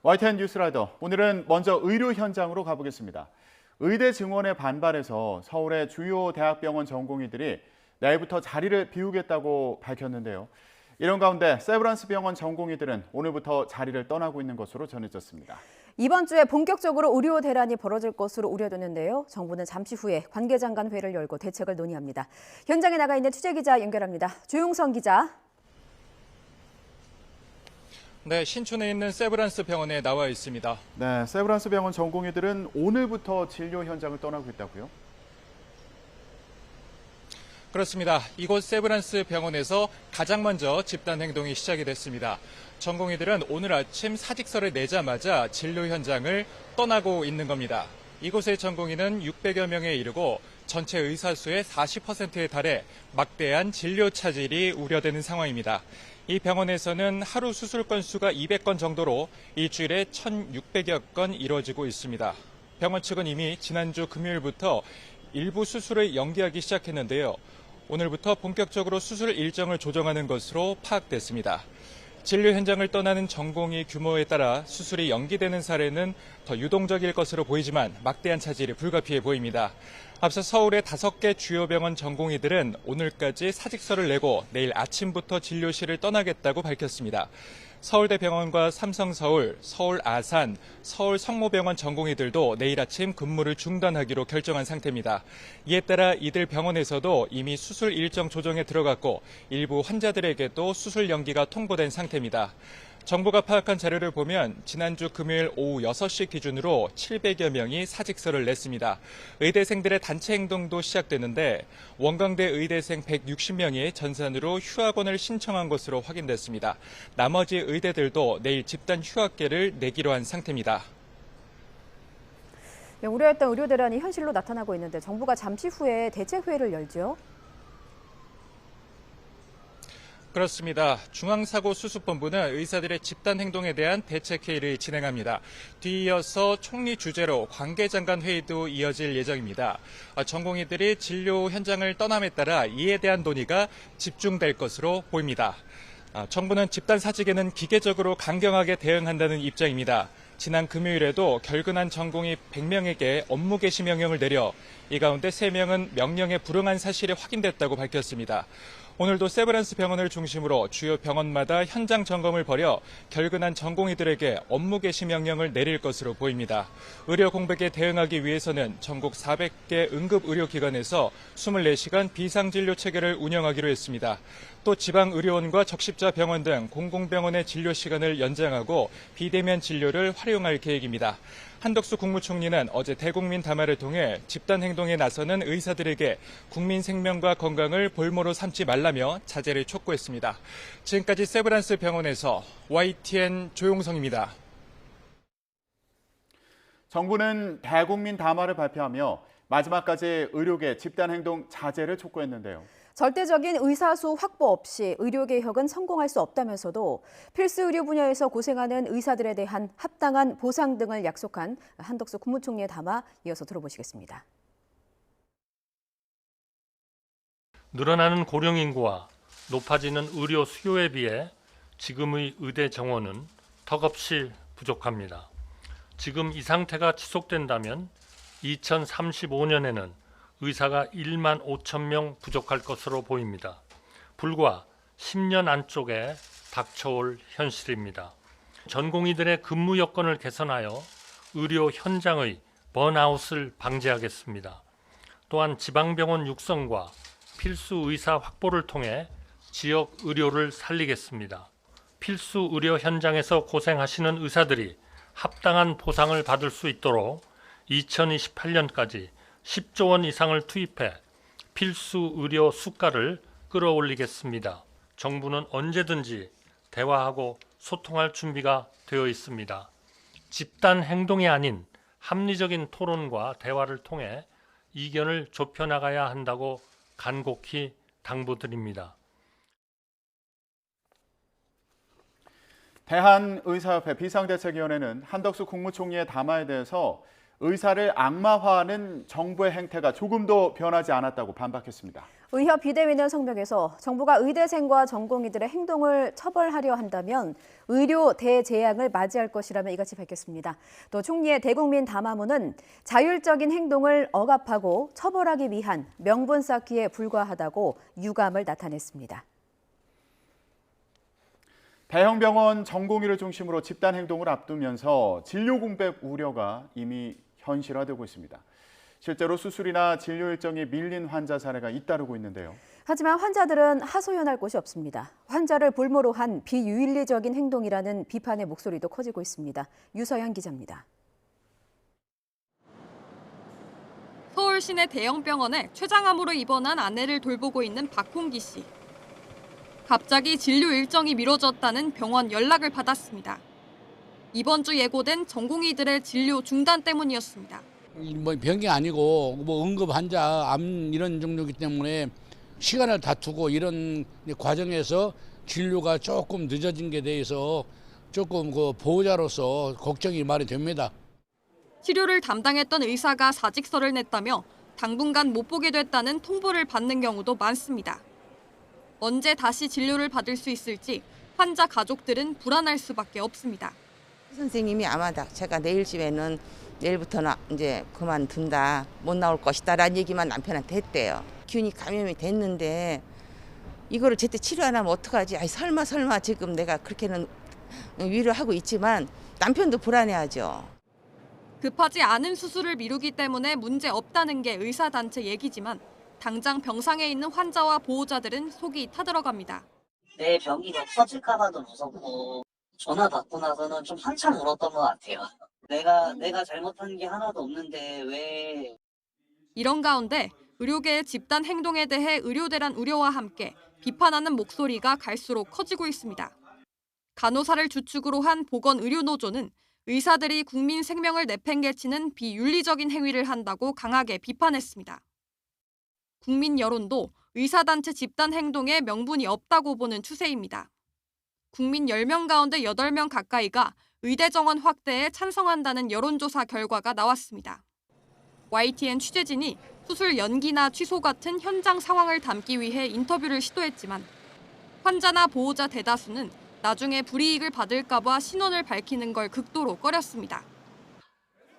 YTN 뉴스라이더, 오늘은 먼저 의료 현장으로 가보겠습니다. 의대 증원에 반발해서 서울의 주요 대학병원 전공의들이 내일부터 자리를 비우겠다고 밝혔는데요. 이런 가운데 세브란스 병원 전공의들은 오늘부터 자리를 떠나고 있는 것으로 전해졌습니다. 이번 주에 본격적으로 의료 대란이 벌어질 것으로 우려되는데요. 정부는 잠시 후에 관계장 간 회의를 열고 대책을 논의합니다. 현장에 나가 있는 취재기자 연결합니다. 조용성 기자. 네, 신촌에 있는 세브란스 병원에 나와 있습니다. 네, 세브란스 병원 전공의들은 오늘부터 진료 현장을 떠나고 있다고요? 그렇습니다. 이곳 세브란스 병원에서 가장 먼저 집단 행동이 시작이 됐습니다. 전공의들은 오늘 아침 사직서를 내자마자 진료 현장을 떠나고 있는 겁니다. 이곳의 전공의는 600여 명에 이르고 전체 의사 수의 40%에 달해 막대한 진료 차질이 우려되는 상황입니다. 이 병원에서는 하루 수술 건수가 200건 정도로 일주일에 1,600여 건 이루어지고 있습니다. 병원 측은 이미 지난주 금요일부터 일부 수술을 연기하기 시작했는데요. 오늘부터 본격적으로 수술 일정을 조정하는 것으로 파악됐습니다. 진료 현장을 떠나는 전공의 규모에 따라 수술이 연기되는 사례는 더 유동적일 것으로 보이지만 막대한 차질이 불가피해 보입니다. 앞서 서울의 5개 주요 병원 전공의들은 오늘까지 사직서를 내고 내일 아침부터 진료실을 떠나겠다고 밝혔습니다. 서울대병원과 삼성서울, 서울아산, 서울성모병원 전공의들도 내일 아침 근무를 중단하기로 결정한 상태입니다. 이에 따라 이들 병원에서도 이미 수술 일정 조정에 들어갔고 일부 환자들에게도 수술 연기가 통보된 상태입니다. 정부가 파악한 자료를 보면 지난주 금요일 오후 6시 기준으로 700여 명이 사직서를 냈습니다. 의대생들의 단체 행동도 시작됐는데 원광대 의대생 160명이 전산으로 휴학원을 신청한 것으로 확인됐습니다. 나머지 의대들도 내일 집단 휴학계를 내기로 한 상태입니다. 우려했던 의료 대란이 현실로 나타나고 있는데 정부가 잠시 후에 대책회의를 열죠. 그렇습니다. 중앙사고수습본부는 의사들의 집단 행동에 대한 대책회의를 진행합니다. 뒤이어서 총리 주재로 관계장관 회의도 이어질 예정입니다. 전공의들이 진료 현장을 떠남에 따라 이에 대한 논의가 집중될 것으로 보입니다. 정부는 집단 사직에는 기계적으로 강경하게 대응한다는 입장입니다. 지난 금요일에도 결근한 전공의 100명에게 업무 개시 명령을 내려 이 가운데 3명은 명령에 불응한 사실이 확인됐다고 밝혔습니다. 오늘도 세브란스 병원을 중심으로 주요 병원마다 현장 점검을 벌여 결근한 전공의들에게 업무 개시 명령을 내릴 것으로 보입니다. 의료 공백에 대응하기 위해서는 전국 400개 응급의료기관에서 24시간 비상진료 체계를 운영하기로 했습니다. 또 지방의료원과 적십자 병원 등 공공병원의 진료 시간을 연장하고 비대면 진료를 활용할 계획입니다. 한덕수 국무총리는 어제 대국민 담화를 통해 집단 행동에 나서는 의사들에게 국민 생명과 건강을 볼모로 삼지 말라며 자제를 촉구했습니다. 지금까지 세브란스 병원에서 YTN 조용성입니다. 정부는 대국민 담화를 발표하며 마지막까지 의료계 집단 행동 자제를 촉구했는데요. 절대적인 의사수 확보 없이 의료개혁은 성공할 수 없다면서도 필수 의료 분야에서 고생하는 의사들에 대한 합당한 보상 등을 약속한 한덕수 국무총리의 담화 이어서 들어보시겠습니다. 늘어나는 고령 인구와 높아지는 의료 수요에 비해 지금의 의대 정원은 턱없이 부족합니다. 지금 이 상태가 지속된다면 2035년에는 의사가 1만 5천 명 부족할 것으로 보입니다. 불과 10년 안쪽에 닥쳐올 현실입니다. 전공의들의 근무 여건을 개선하여 의료 현장의 번아웃을 방지하겠습니다. 또한 지방병원 육성과 필수 의사 확보를 통해 지역 의료를 살리겠습니다. 필수 의료 현장에서 고생하시는 의사들이 합당한 보상을 받을 수 있도록 2028년까지 10조 원 이상을 투입해 필수 의료 수가를 끌어올리겠습니다. 정부는 언제든지 대화하고 소통할 준비가 되어 있습니다. 집단 행동이 아닌 합리적인 토론과 대화를 통해 이견을 좁혀나가야 한다고 간곡히 당부드립니다. 대한의사협회 비상대책위원회는 한덕수 국무총리의 담화에 대해서 의사를 악마화하는 정부의 행태가 조금도 변하지 않았다고 반박했습니다. 의협 비대위는 성명에서 정부가 의대생과 전공의들의 행동을 처벌하려 한다면 의료 대재앙을 맞이할 것이라며 이같이 밝혔습니다. 또 총리의 대국민 담화문은 자율적인 행동을 억압하고 처벌하기 위한 명분 쌓기에 불과하다고 유감을 나타냈습니다. 대형 병원 전공의를 중심으로 집단 행동을 앞두면서 진료 공백 우려가 이미 현실화되고 있습니다. 실제로 수술이나 진료 일정이 밀린 환자 사례가 잇따르고 있는데요. 하지만 환자들은 하소연할 곳이 없습니다. 환자를 볼모로 한 비윤리적인 행동이라는 비판의 목소리도 커지고 있습니다. 유서연 기자입니다. 서울 시내 대형 병원에 췌장암으로 입원한 아내를 돌보고 있는 박홍기 씨. 갑자기 진료 일정이 미뤄졌다는 병원 연락을 받았습니다. 이번 주 예고된 전공의들의 진료 중단 때문이었습니다. 뭐 병이 아니고 뭐 응급 환자 암 이런 종류이기 때문에 시간을 다투고 이런 과정에서 진료가 조금 늦어진 게 대해서 조금 그 보호자로서 걱정이 많이 됩니다. 치료를 담당했던 의사가 사직서를 냈다며 당분간 못 보게 됐다는 통보를 받는 경우도 많습니다. 언제 다시 진료를 받을 수 있을지 환자 가족들은 불안할 수밖에 없습니다. 선생님이 아마 제가 내일부터는 이제 그만둔다, 못 나올 것이다라는 얘기만 남편한테 했대요. 균이 감염이 됐는데 이거를 제때 치료 안 하면 어떡하지? 아이 설마 지금 내가 그렇게는 위로하고 있지만 남편도 불안해하죠. 급하지 않은 수술을 미루기 때문에 문제 없다는 게 의사단체 얘기지만 당장 병상에 있는 환자와 보호자들은 속이 타들어갑니다. 내 병이 더 커질까 봐도 무섭고 전화 받고 나서는 좀 한참 울었던 것 같아요. 내가 잘못한 게 하나도 없는데 왜... 이런 가운데 의료계의 집단 행동에 대해 의료대란 우려와 함께 비판하는 목소리가 갈수록 커지고 있습니다. 간호사를 주축으로 한 보건의료노조는 의사들이 국민 생명을 내팽개치는 비윤리적인 행위를 한다고 강하게 비판했습니다. 국민 여론도 의사단체 집단 행동에 명분이 없다고 보는 추세입니다. 국민 10명 가운데 8명 가까이가 의대 정원 확대에 찬성한다는 여론조사 결과가 나왔습니다. YTN 취재진이 수술 연기나 취소 같은 현장 상황을 담기 위해 인터뷰를 시도했지만 환자나 보호자 대다수는 나중에 불이익을 받을까 봐 신원을 밝히는 걸 극도로 꺼렸습니다.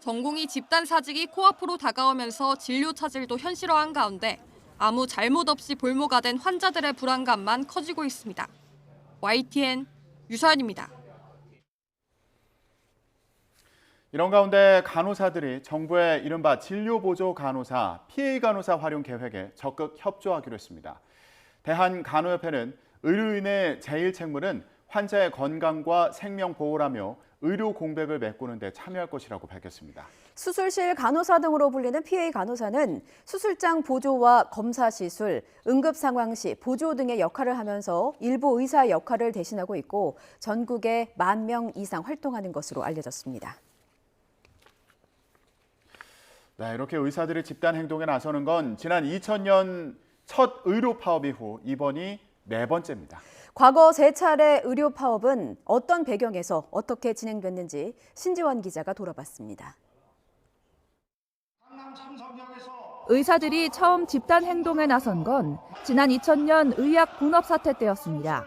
전공의 집단 사직이 코앞으로 다가오면서 진료 차질도 현실화한 가운데 아무 잘못 없이 볼모가 된 환자들의 불안감만 커지고 있습니다. YTN 유서연입니다. 이런 가운데 간호사들이 정부의 이른바 진료보조 간호사, PA 간호사 활용 계획에 적극 협조하기로 했습니다. 대한간호협회는 의료인의 제일 책무는 환자의 건강과 생명 보호라며 의료 공백을 메꾸는 데 참여할 것이라고 밝혔습니다. 수술실 간호사 등으로 불리는 PA 간호사는 수술장 보조와 검사 시술, 응급 상황 시 보조 등의 역할을 하면서 일부 의사의 역할을 대신하고 있고 전국에 10,000명 이상 활동하는 것으로 알려졌습니다. 네, 이렇게 의사들이 집단 행동에 나서는 건 지난 2000년 첫 의료 파업 이후 이번이 4번째입니다. 과거 3차례 의료 파업은 어떤 배경에서 어떻게 진행됐는지 신지원 기자가 돌아봤습니다. 의사들이 처음 집단 행동에 나선 건 지난 2000년 의약 분업 사태 때였습니다.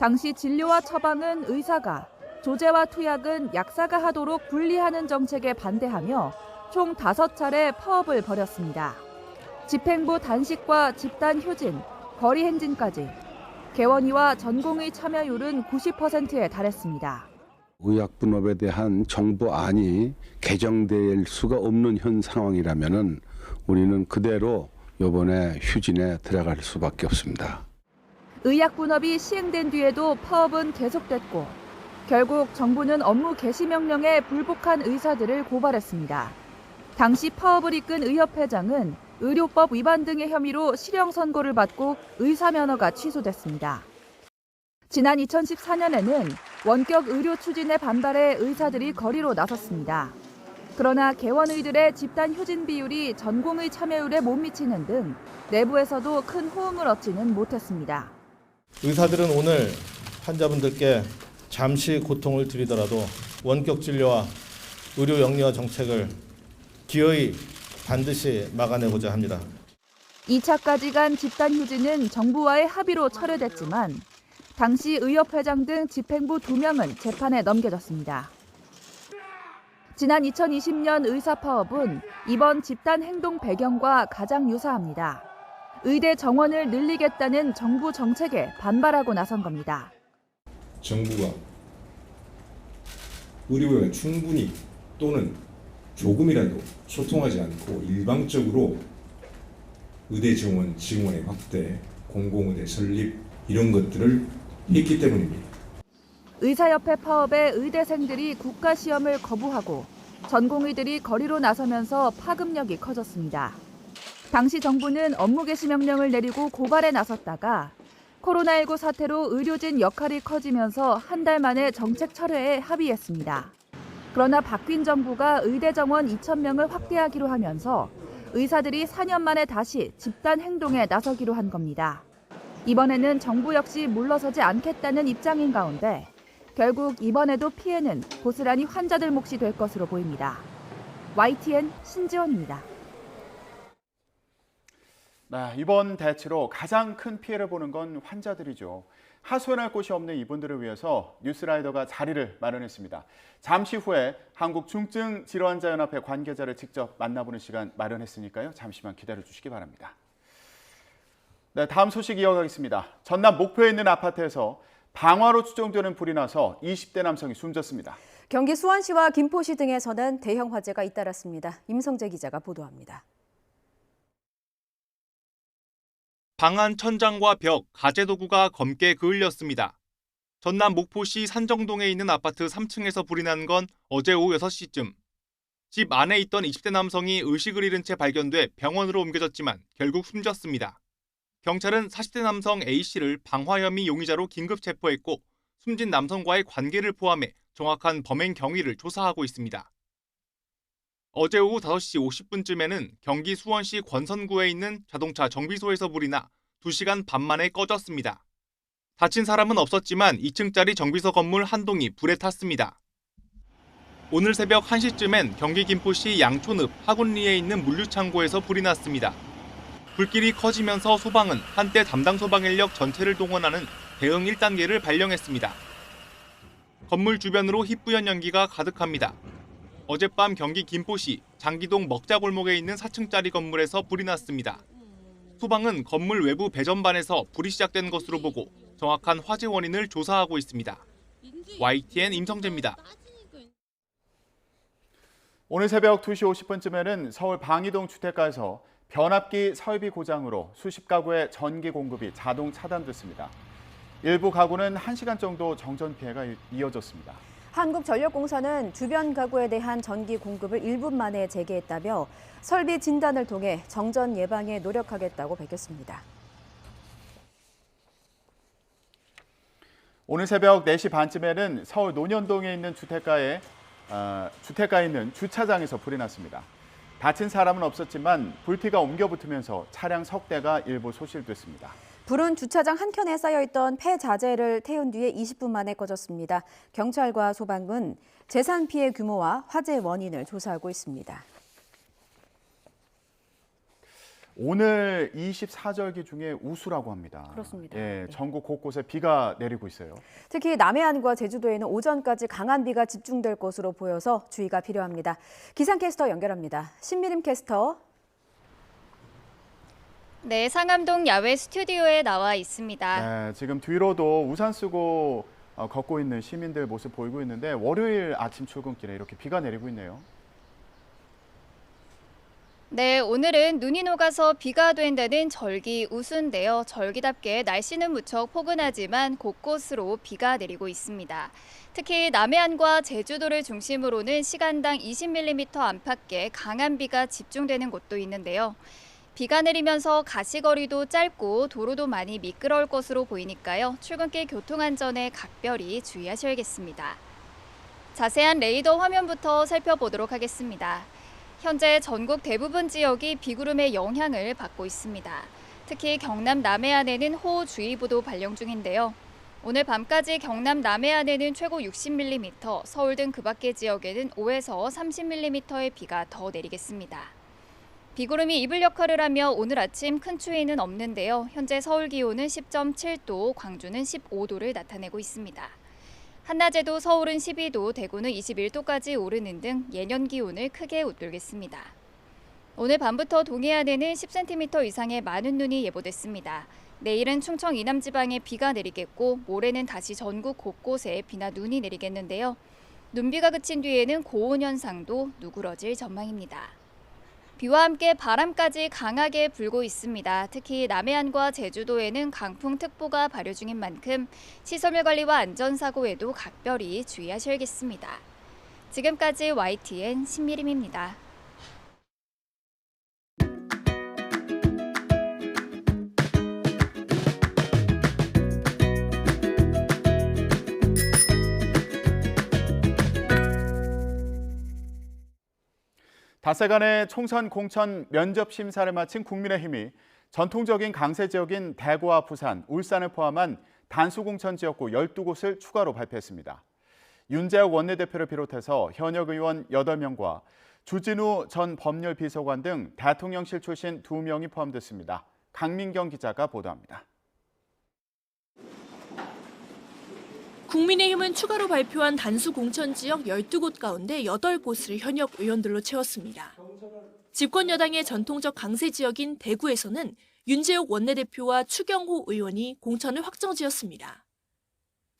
당시 진료와 처방은 의사가, 조제와 투약은 약사가 하도록 분리하는 정책에 반대하며 총 5차례 파업을 벌였습니다. 집행부 단식과 집단 휴진, 거리 행진까지 개원의와 전공의 참여율은 90%에 달했습니다. 의약분업에 대한 정부안이 개정될 수가 없는 현 상황이라면은 우리는 그대로 이번에 휴진에 들어갈 수밖에 없습니다. 의약분업이 시행된 뒤에도 파업은 계속됐고 결국 정부는 업무 개시 명령에 불복한 의사들을 고발했습니다. 당시 파업을 이끈 의협회장은 의료법 위반 등의 혐의로 실형 선고를 받고 의사 면허가 취소됐습니다. 지난 2014년에는 원격 의료 추진에 반발해 의사들이 거리로 나섰습니다. 그러나 개원의들의 집단 휴진 비율이 전공의 참여율에 못 미치는 등 내부에서도 큰 호응을 얻지는 못했습니다. 의사들은 오늘 환자분들께 잠시 고통을 드리더라도 원격 진료와 의료 영리화 정책을 기어이 반드시 막아내고자 합니다. 2차까지 간 집단 휴지는 정부와의 합의로 철회됐지만 당시 의협회장 등 집행부 2명은 재판에 넘겨졌습니다. 지난 2020년 의사 파업은 이번 집단 행동 배경과 가장 유사합니다. 의대 정원을 늘리겠다는 정부 정책에 반발하고 나선 겁니다. 정부가 의료에 충분히 또는 조금이라도 소통하지 않고 일방적으로 의대 정원 증원의 확대, 공공의대 설립 이런 것들을 했기 때문입니다. 의사협회 파업에 의대생들이 국가시험을 거부하고 전공의들이 거리로 나서면서 파급력이 커졌습니다. 당시 정부는 업무 개시 명령을 내리고 고발에 나섰다가 코로나19 사태로 의료진 역할이 커지면서 한 달 만에 정책 철회에 합의했습니다. 그러나 바뀐 정부가 의대 정원 2,000명을 확대하기로 하면서 의사들이 4년 만에 다시 집단 행동에 나서기로 한 겁니다. 이번에는 정부 역시 물러서지 않겠다는 입장인 가운데 결국 이번에도 피해는 고스란히 환자들 몫이 될 것으로 보입니다. YTN 신지원입니다. 네, 이번 대치로 가장 큰 피해를 보는 건 환자들이죠. 하소연할 곳이 없는 이분들을 위해서 뉴스라이더가 자리를 마련했습니다. 잠시 후에 한국중증질환자연합회 관계자를 직접 만나보는 시간 마련했으니까요. 잠시만 기다려주시기 바랍니다. 네, 다음 소식 이어가겠습니다. 전남 목포에 있는 아파트에서 방화로 추정되는 불이 나서 20대 남성이 숨졌습니다. 경기 수원시와 김포시 등에서는 대형 화재가 잇따랐습니다. 임성재 기자가 보도합니다. 방 안 천장과 벽, 가재 도구가 검게 그을렸습니다. 전남 목포시 산정동에 있는 아파트 3층에서 불이 난 건 어제 오후 6시쯤. 집 안에 있던 20대 남성이 의식을 잃은 채 발견돼 병원으로 옮겨졌지만 결국 숨졌습니다. 경찰은 40대 남성 A씨를 방화 혐의 용의자로 긴급 체포했고 숨진 남성과의 관계를 포함해 정확한 범행 경위를 조사하고 있습니다. 어제 오후 5시 50분쯤에는 경기 수원시 권선구에 있는 자동차 정비소에서 불이 나 2시간 반 만에 꺼졌습니다. 다친 사람은 없었지만 2층짜리 정비소 건물 한 동이 불에 탔습니다. 오늘 새벽 1시쯤엔 경기 김포시 양촌읍 하군리에 있는 물류창고에서 불이 났습니다. 불길이 커지면서 소방은 한때 담당 소방 인력 전체를 동원하는 대응 1단계를 발령했습니다. 건물 주변으로 희뿌연 연기가 가득합니다. 어젯밤 경기 김포시 장기동 먹자골목에 있는 4층짜리 건물에서 불이 났습니다. 소방은 건물 외부 배전반에서 불이 시작된 것으로 보고 정확한 화재 원인을 조사하고 있습니다. YTN 임성재입니다. 오늘 새벽 2시 50분쯤에는 서울 방이동 주택가에서 변압기 설비 고장으로 수십 가구의 전기 공급이 자동 차단됐습니다. 일부 가구는 1시간 정도 정전 피해가 이어졌습니다. 한국전력공사는 주변 가구에 대한 전기 공급을 1분 만에 재개했다며 설비 진단을 통해 정전 예방에 노력하겠다고 밝혔습니다. 오늘 새벽 4시 반쯤에는 서울 논현동에 있는 주택가에 있는 주차장에서 불이 났습니다. 다친 사람은 없었지만 불피가 옮겨 붙으면서 차량 석 대가 일부 소실됐습니다. 불은 주차장 한켠에 쌓여있던 폐자재를 태운 뒤에 20분 만에 꺼졌습니다. 경찰과 소방은 재산 피해 규모와 화재 원인을 조사하고 있습니다. 오늘 24절기 중에 우수라고 합니다. 그렇습니다. 예, 전국 곳곳에 비가 내리고 있어요. 특히 남해안과 제주도에는 오전까지 강한 비가 집중될 것으로 보여서 주의가 필요합니다. 기상캐스터 연결합니다. 신미림 캐스터. 네, 상암동 야외 스튜디오에 나와 있습니다. 네, 지금 뒤로도 우산 쓰고 걷고 있는 시민들 모습 보이고 있는데 월요일 아침 출근길에 이렇게 비가 내리고 있네요. 네, 오늘은 눈이 녹아서 비가 된다는 절기 우수인데요. 절기답게 날씨는 무척 포근하지만 곳곳으로 비가 내리고 있습니다. 특히 남해안과 제주도를 중심으로는 시간당 20mm 안팎의 강한 비가 집중되는 곳도 있는데요. 비가 내리면서 가시거리도 짧고 도로도 많이 미끄러울 것으로 보이니까요. 출근길 교통안전에 각별히 주의하셔야겠습니다. 자세한 레이더 화면부터 살펴보도록 하겠습니다. 현재 전국 대부분 지역이 비구름의 영향을 받고 있습니다. 특히 경남 남해안에는 호우주의보도 발령 중인데요. 오늘 밤까지 경남 남해안에는 최고 60mm, 서울 등 그 밖의 지역에는 5에서 30mm의 비가 더 내리겠습니다. 비구름이 이불 역할을 하며 오늘 아침 큰 추위는 없는데요. 현재 서울 기온은 10.7도, 광주는 15도를 나타내고 있습니다. 한낮에도 서울은 12도, 대구는 21도까지 오르는 등 예년 기온을 크게 웃돌겠습니다. 오늘 밤부터 동해안에는 10cm 이상의 많은 눈이 예보됐습니다. 내일은 충청 이남 지방에 비가 내리겠고 모레는 다시 전국 곳곳에 비나 눈이 내리겠는데요. 눈비가 그친 뒤에는 고온 현상도 누그러질 전망입니다. 비와 함께 바람까지 강하게 불고 있습니다. 특히 남해안과 제주도에는 강풍특보가 발효 중인 만큼 시설물 관리와 안전사고에도 각별히 주의하셔야겠습니다. 지금까지 YTN 신미림입니다. 닷새간의 총선 공천 면접 심사를 마친 국민의힘이 전통적인 강세 지역인 대구와 부산, 울산을 포함한 단수 공천 지역구 12곳을 추가로 발표했습니다. 윤재욱 원내대표를 비롯해서 현역 의원 8명과 주진우 전 법률비서관 등 대통령실 출신 2명이 포함됐습니다. 강민경 기자가 보도합니다. 국민의힘은 추가로 발표한 단수 공천 지역 12곳 가운데 8곳을 현역 의원들로 채웠습니다. 집권 여당의 전통적 강세 지역인 대구에서는 윤재욱 원내대표와 추경호 의원이 공천을 확정지었습니다.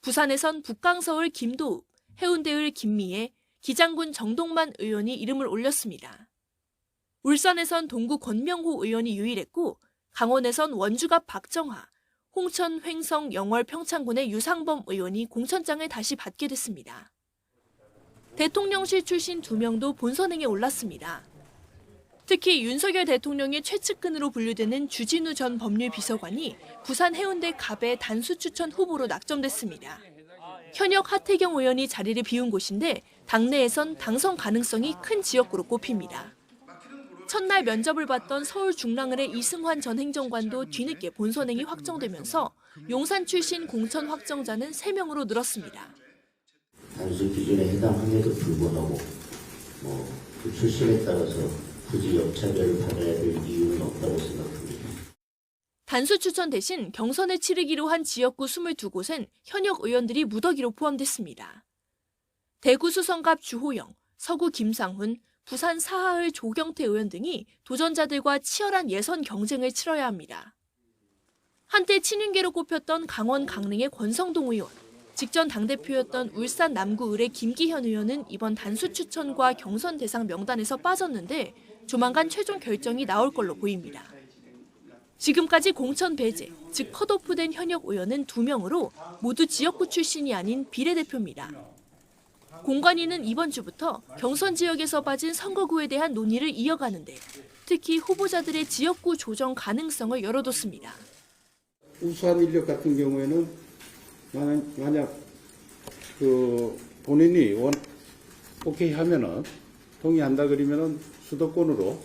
부산에선 북강서울 김도읍, 해운대을 김미애, 기장군 정동만 의원이 이름을 올렸습니다. 울산에선 동구 권명호 의원이 유일했고 강원에선 원주갑 박정하, 홍천, 횡성, 영월, 평창군의 유상범 의원이 공천장을 다시 받게 됐습니다. 대통령실 출신 2명도 본선행에 올랐습니다. 특히 윤석열 대통령의 최측근으로 분류되는 주진우 전 법률비서관이 부산 해운대 갑의 단수 추천 후보로 낙점됐습니다. 현역 하태경 의원이 자리를 비운 곳인데 당내에선 당선 가능성이 큰 지역구로 꼽힙니다. 첫날 면접을 봤던 서울 중랑을의 이승환 전 행정관도 뒤늦게 본선행이 확정되면서 용산 출신 공천 확정자는 3명으로 늘었습니다. 단수 기준에 해당함에도 불구하고 그 출신에 따라서 굳이 역차별을 받아야 될 이유는 없다고 생각합니다. 단수 추천 대신 경선을 치르기로 한 지역구 22곳엔 현역 의원들이 무더기로 포함됐습니다. 대구 수성갑 주호영, 서구 김상훈, 부산 사하을 조경태 의원 등이 도전자들과 치열한 예선 경쟁을 치러야 합니다. 한때 친윤계로 꼽혔던 강원 강릉의 권성동 의원, 직전 당대표였던 울산 남구을의 김기현 의원은 이번 단수 추천과 경선 대상 명단에서 빠졌는데 조만간 최종 결정이 나올 걸로 보입니다. 지금까지 공천 배제, 즉 컷오프된 현역 의원은 2명으로 모두 지역구 출신이 아닌 비례대표입니다. 공관위는 이번 주부터 경선 지역에서 빠진 선거구에 대한 논의를 이어가는데 특히 후보자들의 지역구 조정 가능성을 열어뒀습니다. 우수한 인력 같은 경우에는 만약 본인이 오케이 하면은 동의한다 그러면은 수도권으로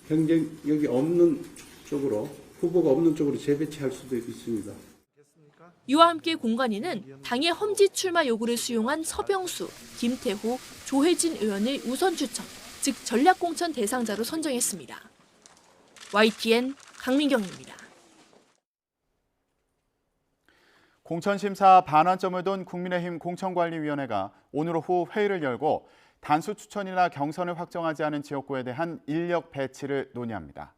경쟁력이 없는 쪽으로 후보가 없는 쪽으로 재배치할 수도 있습니다. 이와 함께 공관위는 당의 험지 출마 요구를 수용한 서병수, 김태호, 조혜진 의원을 우선 추천, 즉 전략공천 대상자로 선정했습니다. YTN 강민경입니다. 공천심사 반환점을 둔 국민의힘 공천관리위원회가 오늘 오후 회의를 열고 단수 추천이나 경선을 확정하지 않은 지역구에 대한 인력 배치를 논의합니다.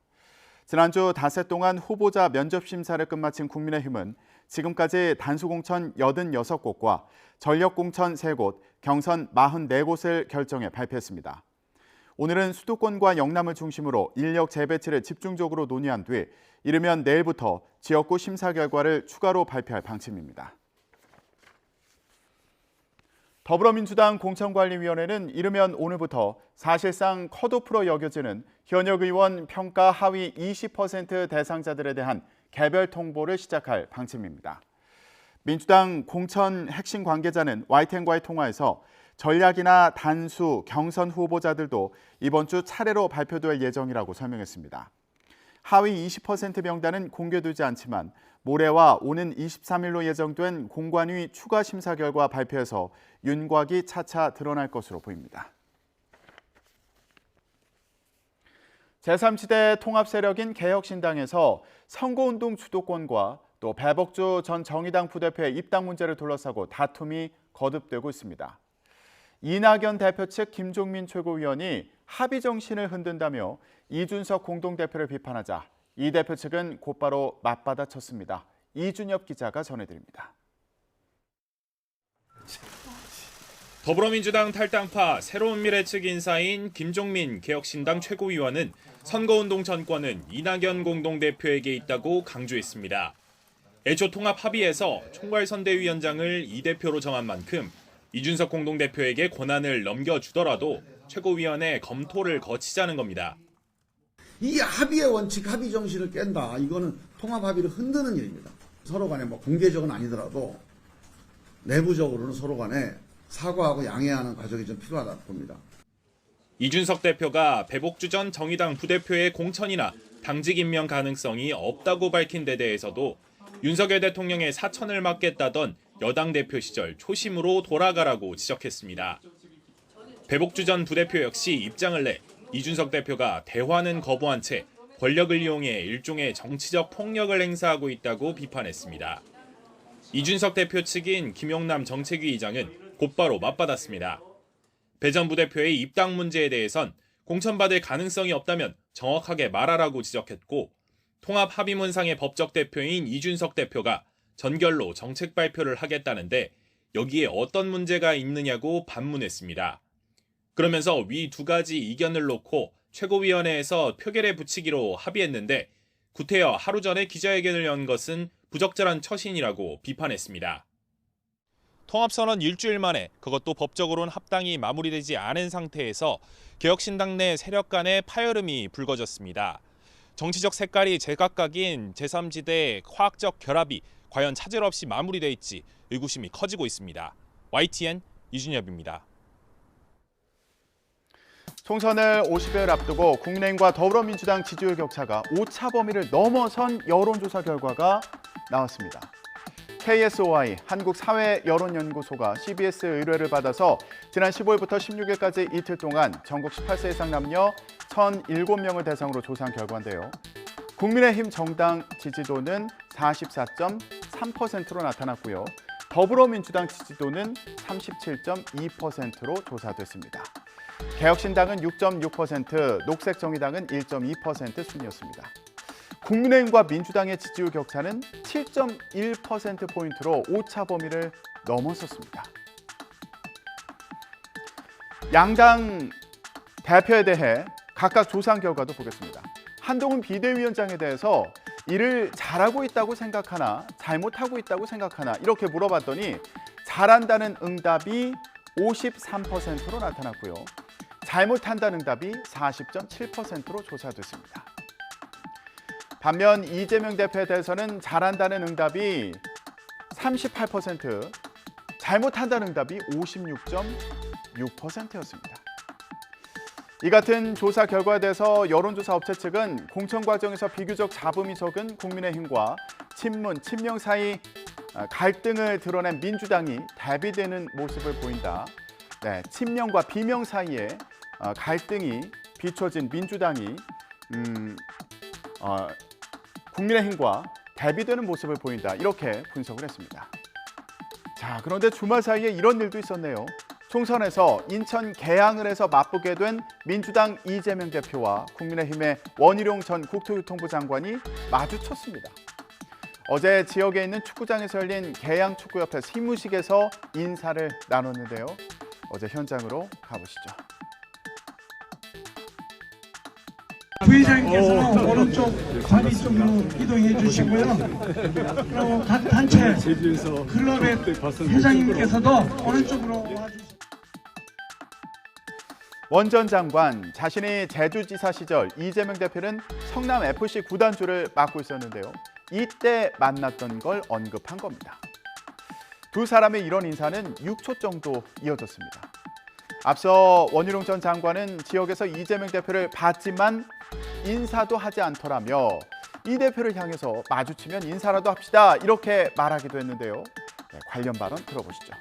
지난주 닷새 동안 후보자 면접 심사를 끝마친 국민의힘은 지금까지 단수 공천 86곳과 전력 공천 3곳, 경선 44곳을 결정해 발표했습니다. 오늘은 수도권과 영남을 중심으로 인력 재배치를 집중적으로 논의한 뒤 이르면 내일부터 지역구 심사 결과를 추가로 발표할 방침입니다. 더불어민주당 공천관리위원회는 이르면 오늘부터 사실상 컷오프로 여겨지는 현역 의원 평가 하위 20% 대상자들에 대한 개별 통보를 시작할 방침입니다. 민주당 공천 핵심 관계자는 YTN과의 통화에서 전략이나 단수, 경선 후보자들도 이번 주 차례로 발표될 예정이라고 설명했습니다. 하위 20% 명단은 공개되지 않지만 모레와 오는 23일로 예정된 공관위 추가 심사 결과 발표에서 윤곽이 차차 드러날 것으로 보입니다. 제3지대 통합세력인 개혁신당에서 선거운동 주도권과 또 배복주 전 정의당 부대표의 입당 문제를 둘러싸고 다툼이 거듭되고 있습니다. 이낙연 대표 측 김종민 최고위원이 합의 정신을 흔든다며 이준석 공동대표를 비판하자 이 대표 측은 곧바로 맞받아쳤습니다. 이준엽 기자가 전해드립니다. 더불어민주당 탈당파 새로운 미래 측 인사인 김종민 개혁신당 최고위원은 선거운동 전권은 이낙연 공동대표에게 있다고 강조했습니다. 애초 통합 합의에서 총괄선대위원장을 이 대표로 정한 만큼 이준석 공동대표에게 권한을 넘겨주더라도 최고위원회 검토를 거치자는 겁니다. 이 합의의 원칙, 합의 정신을 깬다. 이거는 통합 합의를 흔드는 일입니다. 서로 간에 뭐 공개적은 아니더라도 내부적으로는 서로 간에 사과하고 양해하는 과정이 좀 필요하다고 봅니다. 이준석 대표가 배복주 전 정의당 부대표의 공천이나 당직 임명 가능성이 없다고 밝힌 데 대해서도 윤석열 대통령의 사천을 막겠다던 여당 대표 시절 초심으로 돌아가라고 지적했습니다. 배복주 전 부대표 역시 입장을 내 이준석 대표가 대화는 거부한 채 권력을 이용해 일종의 정치적 폭력을 행사하고 있다고 비판했습니다. 이준석 대표 측인 김용남 정책위 의장은 곧바로 맞받았습니다. 배 전 부대표의 입당 문제에 대해선 공천받을 가능성이 없다면 정확하게 말하라고 지적했고 통합 합의문상의 법적 대표인 이준석 대표가 전결로 정책 발표를 하겠다는데 여기에 어떤 문제가 있느냐고 반문했습니다. 그러면서 위 두 가지 이견을 놓고 최고위원회에서 표결에 붙이기로 합의했는데 구태여 하루 전에 기자회견을 연 것은 부적절한 처신이라고 비판했습니다. 통합선언 일주일 만에 그것도 법적으로는 합당이 마무리되지 않은 상태에서 개혁신당 내 세력 간의 파열음이 불거졌습니다. 정치적 색깔이 제각각인 제3지대의 화학적 결합이 과연 차질 없이 마무리돼 있지 의구심이 커지고 있습니다. YTN 이준엽입니다. 총선을 50여일 앞두고 국민의힘과 더불어민주당 지지율 격차가 오차 범위를 넘어선 여론조사 결과가 나왔습니다. KSOI 한국사회여론연구소가 CBS 의뢰를 받아서 지난 15일부터 16일까지 이틀 동안 전국 18세 이상 남녀 1,007명을 대상으로 조사한 결과인데요. 국민의힘 정당 지지도는 44.3%로 나타났고요. 더불어민주당 지지도는 37.2%로 조사됐습니다. 개혁신당은 6.6%, 녹색정의당은 1.2% 순이었습니다. 국민의힘과 민주당의 지지율 격차는 7.1%포인트로 오차 범위를 넘어섰습니다. 양당 대표에 대해 각각 조사한 결과도 보겠습니다. 한동훈 비대위원장에 대해서 일을 잘하고 있다고 생각하나 잘못하고 있다고 생각하나 이렇게 물어봤더니 잘한다는 응답이 53%로 나타났고요. 잘못한다는 응답이 40.7%로 조사됐습니다. 반면 이재명 대표에 대해서는 잘한다는 응답이 38%, 잘못한다는 응답이 56.6%였습니다. 이 같은 조사 결과에 대해서 여론조사 업체 측은 공천 과정에서 비교적 잡음이 적은 국민의힘과 친문, 친명 사이 갈등을 드러낸 민주당이 대비되는 모습을 보인다. 네, 친명과 비명 사이에 갈등이 비춰진 민주당이 국민의힘과 대비되는 모습을 보인다. 이렇게 분석을 했습니다. 자, 그런데 주말 사이에 이런 일도 있었네요. 총선에서 인천 계양을에서 맞붙게 된 민주당 이재명 대표와 국민의힘의 원희룡 전 국토교통부 장관이 마주쳤습니다. 어제 지역에 있는 축구장에서 열린 계양축구협회 시무식에서 인사를 나눴는데요. 어제 현장으로 가보시죠. 부의장님께서는 오른쪽 자리 쪽으로 이동해 주시고요. 그리고 각 단체 클럽의 회장님께서도 오른쪽으로 와주시고. 원 전 장관, 자신이 제주지사 시절 이재명 대표는 성남FC 구단주를 맡고 있었는데요. 이때 만났던 걸 언급한 겁니다. 두 사람의 이런 인사는 6초 정도 이어졌습니다. 앞서 원희룡 전 장관은 지역에서 이재명 대표를 봤지만 인사도 하지 않더라며 이 대표를 향해서 마주치면 인사라도 합시다 이렇게 말하기도 했는데요. 네, 관련 발언 들어보시죠.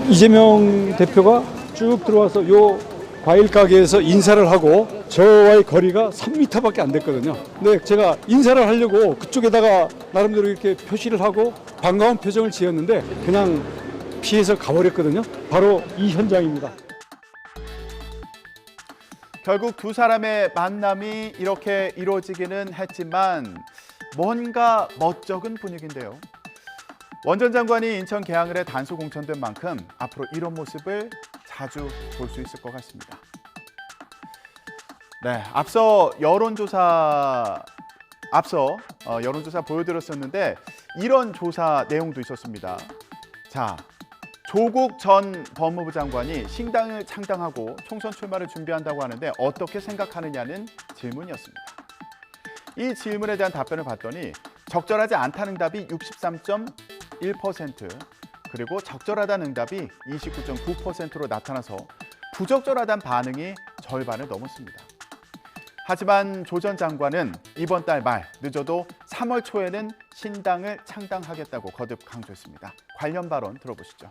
이재명 대표가 쭉 들어와서 요 과일 가게에서 인사를 하고 저와의 거리가 3m밖에 안 됐거든요. 근데 제가 인사를 하려고 그쪽에다가 나름대로 이렇게 표시를 하고 반가운 표정을 지었는데 그냥 피해서 가버렸거든요. 바로 이 현장입니다. 결국 두 사람의 만남이 이렇게 이루어지기는 했지만 뭔가 멋쩍은 분위기인데요. 원 전 장관이 인천 계양을에 단수 공천된 만큼 앞으로 이런 모습을 자주 볼 수 있을 것 같습니다. 네, 앞서 여론조사 보여드렸었는데 이런 조사 내용도 있었습니다. 자, 조국 전 법무부 장관이 신당을 창당하고 총선 출마를 준비한다고 하는데 어떻게 생각하느냐는 질문이었습니다. 이 질문에 대한 답변을 봤더니 적절하지 않다는 응답이 63.1%, 그리고 적절하다는 응답이 29.9%로 나타나서 부적절하다는 반응이 절반을 넘었습니다. 하지만 조 전 장관은 이번 달 말, 늦어도 3월 초에는 신당을 창당하겠다고 거듭 강조했습니다. 관련 발언 들어보시죠.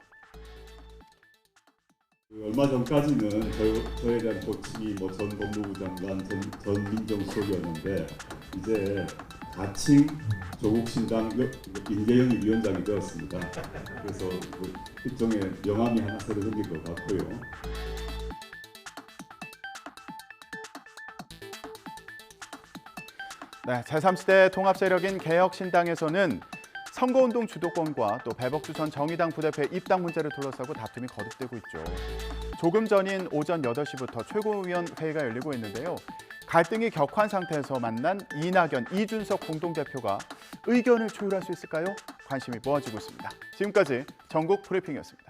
얼마 전까지는 저에 대한 호칭이 전 법무부 장관, 전 민정수석이었는데 이제 가칭 조국 신당 인재영입 위원장이 되었습니다. 그래서 일종의 명함이 하나 새로 생길 것 같고요. 네, 제3시대 통합세력인 개혁신당에서는 선거운동 주도권과 또 배복주 전 정의당 부대표의 입당 문제를 둘러싸고 다툼이 거듭되고 있죠. 조금 전인 오전 8시부터 최고위원 회의가 열리고 있는데요. 갈등이 격화한 상태에서 만난 이낙연, 이준석 공동대표가 의견을 조율할 수 있을까요? 관심이 모아지고 있습니다. 지금까지 전국 브리핑이었습니다.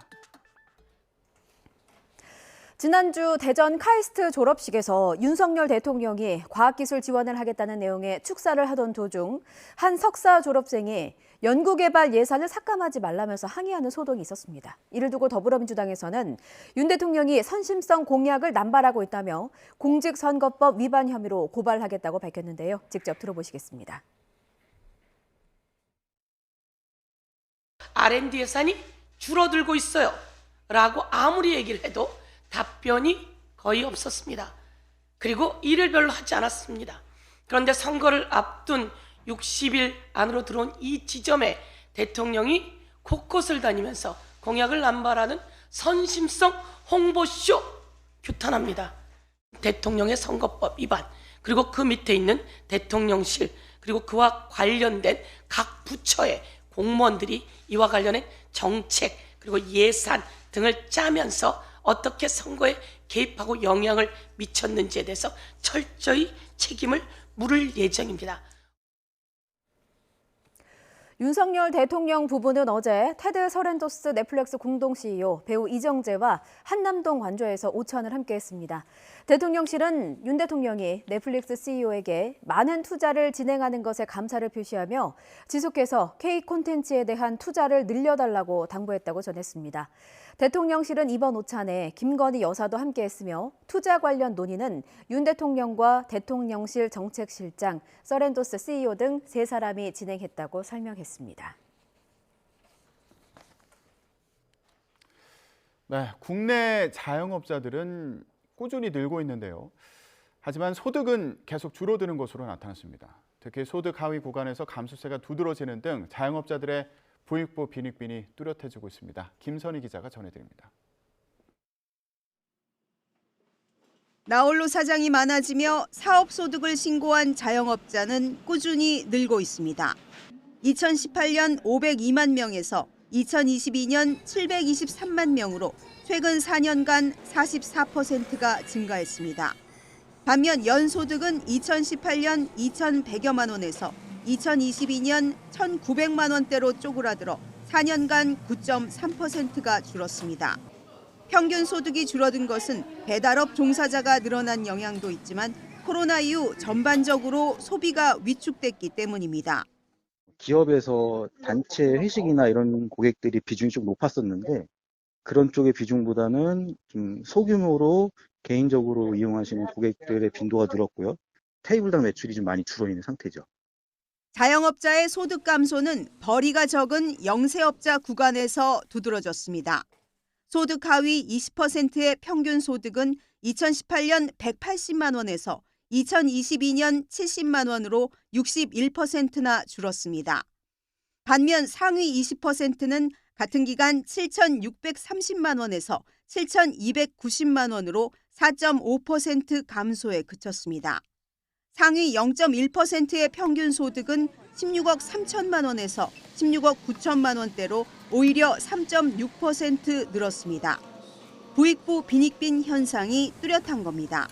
지난주 대전 카이스트 졸업식에서 윤석열 대통령이 과학기술 지원을 하겠다는 내용의 축사를 하던 도중 한 석사 졸업생이 연구개발 예산을 삭감하지 말라면서 항의하는 소동이 있었습니다. 이를 두고 더불어민주당에서는 윤 대통령이 선심성 공약을 남발하고 있다며 공직선거법 위반 혐의로 고발하겠다고 밝혔는데요. 직접 들어보시겠습니다. R&D 예산이 줄어들고 있어요 라고 아무리 얘기를 해도 답변이 거의 없었습니다. 그리고 일을 별로 하지 않았습니다. 그런데 선거를 앞둔 60일 안으로 들어온 이 지점에 대통령이 곳곳을 다니면서 공약을 남발하는 선심성 홍보쇼 규탄합니다. 대통령의 선거법 위반, 그리고 그 밑에 있는 대통령실, 그리고 그와 관련된 각 부처의 공무원들이 이와 관련된 정책 그리고 예산 등을 짜면서 어떻게 선거에 개입하고 영향을 미쳤는지에 대해서 철저히 책임을 물을 예정입니다. 윤석열 대통령 부부는 어제 테드 서렌토스 넷플릭스 공동 CEO 배우 이정재와 한남동 관저에서 오찬을 함께했습니다. 대통령실은 윤 대통령이 넷플릭스 CEO에게 많은 투자를 진행하는 것에 감사를 표시하며 지속해서 K 콘텐츠에 대한 투자를 늘려달라고 당부했다고 전했습니다. 대통령실은 이번 오찬에 김건희 여사도 함께했으며 투자 관련 논의는 윤 대통령과 대통령실 정책실장, 서렌토스 CEO 등 3사람이 진행했다고 설명했습니다. 네, 국내 자영업자들은 꾸준히 늘고 있는데요. 하지만 소득은 계속 줄어드는 것으로 나타났습니다. 특히 소득 하위 구간에서 감소세가 두드러지는 등 자영업자들의 부익부 빈익빈이 뚜렷해지고 있습니다. 김선희 기자가 전해드립니다. 나홀로 사장이 많아지며 사업 소득을 신고한 자영업자는 꾸준히 늘고 있습니다. 2018년 502만 명에서 2022년 723만 명으로 최근 4년간 44%가 증가했습니다. 반면 연소득은 2018년 2,100여만 원에서 2022년 1,900만 원대로 쪼그라들어 4년간 9.3%가 줄었습니다. 평균 소득이 줄어든 것은 배달업 종사자가 늘어난 영향도 있지만 코로나 이후 전반적으로 소비가 위축됐기 때문입니다. 기업에서 단체 회식이나 이런 고객들이 비중이 좀 높았었는데 그런 쪽의 비중보다는 좀 소규모로 개인적으로 이용하시는 고객들의 빈도가 늘었고요. 테이블당 매출이 좀 많이 줄어 있는 상태죠. 자영업자의 소득 감소는 벌이가 적은 영세업자 구간에서 두드러졌습니다. 소득 하위 20%의 평균 소득은 2018년 180만 원에서 2022년 70만 원으로 61%나 줄었습니다. 반면 상위 20%는 같은 기간 7,630만 원에서 7,290만 원으로 4.5% 감소에 그쳤습니다. 상위 0.1%의 평균 소득은 16억 3천만 원에서 16억 9천만 원대로 오히려 3.6% 늘었습니다. 부익부 빈익빈 현상이 뚜렷한 겁니다.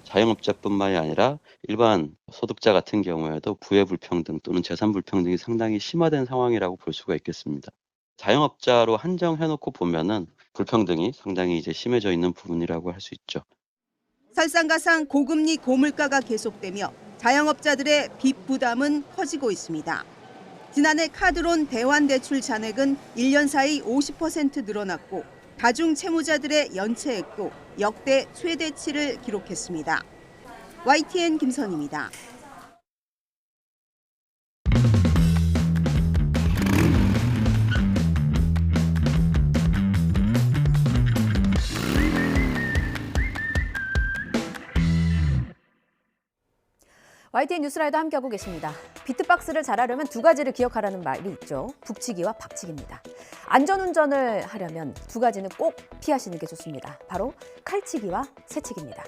자영업자뿐만이 아니라 일반 소득자 같은 경우에도 부의 불평등 또는 재산 불평등이 상당히 심화된 상황이라고 볼 수가 있겠습니다. 자영업자로 한정해놓고 보면은 불평등이 상당히 이제 심해져 있는 부분이라고 할 수 있죠. 설상가상 고금리 고물가가 계속되며 자영업자들의 빚 부담은 커지고 있습니다. 지난해 카드론 대환대출 잔액은 1년 사이 50% 늘어났고 다중채무자들의 연체액도 역대 최대치를 기록했습니다. YTN 김선입니다. YTN 뉴스라이더 함께하고 계십니다. 비트박스를 잘하려면 두 가지를 기억하라는 말이 있죠. 북치기와 박치기입니다. 안전운전을 하려면 두 가지는 꼭 피하시는 게 좋습니다. 바로 칼치기와 새치기입니다.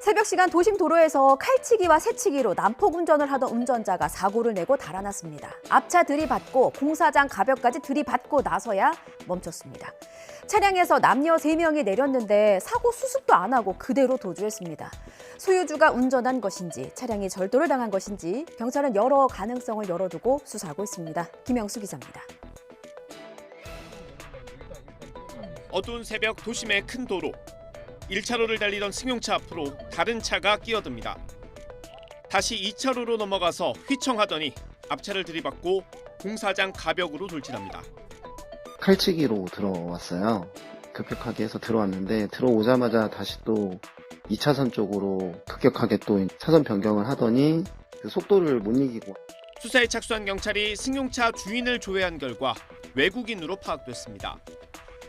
새벽 시간 도심 도로에서 칼치기와 새치기로 난폭 운전을 하던 운전자가 사고를 내고 달아났습니다. 앞차 들이받고 공사장 가벽까지 들이받고 나서야 멈췄습니다. 차량에서 남녀 3명이 내렸는데 사고 수습도 안 하고 그대로 도주했습니다. 소유주가 운전한 것인지 차량이 절도를 당한 것인지 경찰은 여러 가능성을 열어두고 수사하고 있습니다. 김영수 기자입니다. 어두운 새벽 도심의 큰 도로. 1차로를 달리던 승용차 앞으로 다른 차가 끼어듭니다. 다시 2차로로 넘어가서 휘청하더니 앞차를 들이받고 공사장 가벽으로 돌진합니다. 칼치기로 들어왔어요. 급격하게 해서 들어왔는데 들어오자마자 다시 또 2차선 쪽으로 급격하게 또 차선 변경을 하더니 그 속도를 못 이기고. 수사에 착수한 경찰이 승용차 주인을 조회한 결과 외국인으로 파악됐습니다.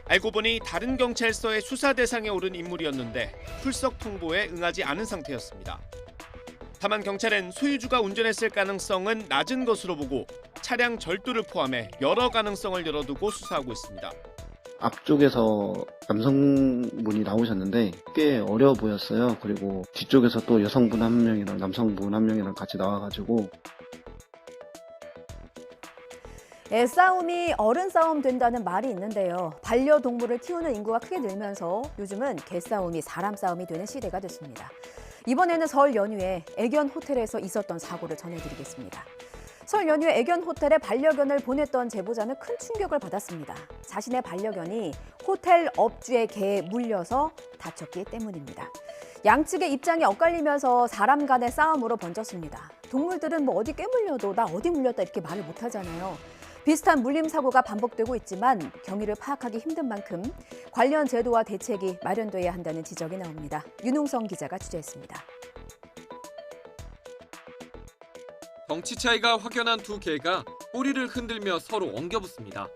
알고 보니 다른 경찰서의 수사 대상에 오른 인물이었는데 출석 통보에 응하지 않은 상태였습니다. 다만 경찰은 소유주가 운전했을 가능성은 낮은 것으로 보고 차량 절도를 포함해 여러 가능성을 열어두고 수사하고 있습니다. 앞쪽에서 남성분이 나오셨는데 꽤 어려 보였어요. 그리고 뒤쪽에서 또 여성분 한 명이랑 남성분 한 명이랑 같이 나와가지고 애싸움이 어른 싸움 된다는 말이 있는데요. 반려동물을 키우는 인구가 크게 늘면서 요즘은 개싸움이 사람 싸움이 되는 시대가 됐습니다. 이번에는 설 연휴에 애견 호텔에서 있었던 사고를 전해드리겠습니다. 설 연휴에 애견 호텔에 반려견을 보냈던 제보자는 큰 충격을 받았습니다. 자신의 반려견이 호텔 업주의 개에 물려서 다쳤기 때문입니다. 양측의 입장이 엇갈리면서 사람 간의 싸움으로 번졌습니다. 동물들은 뭐 어디 깨물려도 나 어디 물렸다 이렇게 말을 못하잖아요. 비슷한 물림 사고가 반복되고 있지만 경위를 파악하기 힘든 만큼 관련 제도와 대책이 마련돼야 한다는 지적이 나옵니다. 윤웅성 기자가 취재했습니다. 덩치 차이가 확연한 두 개가 꼬리를 흔들며 서로 엉겨붙습니다.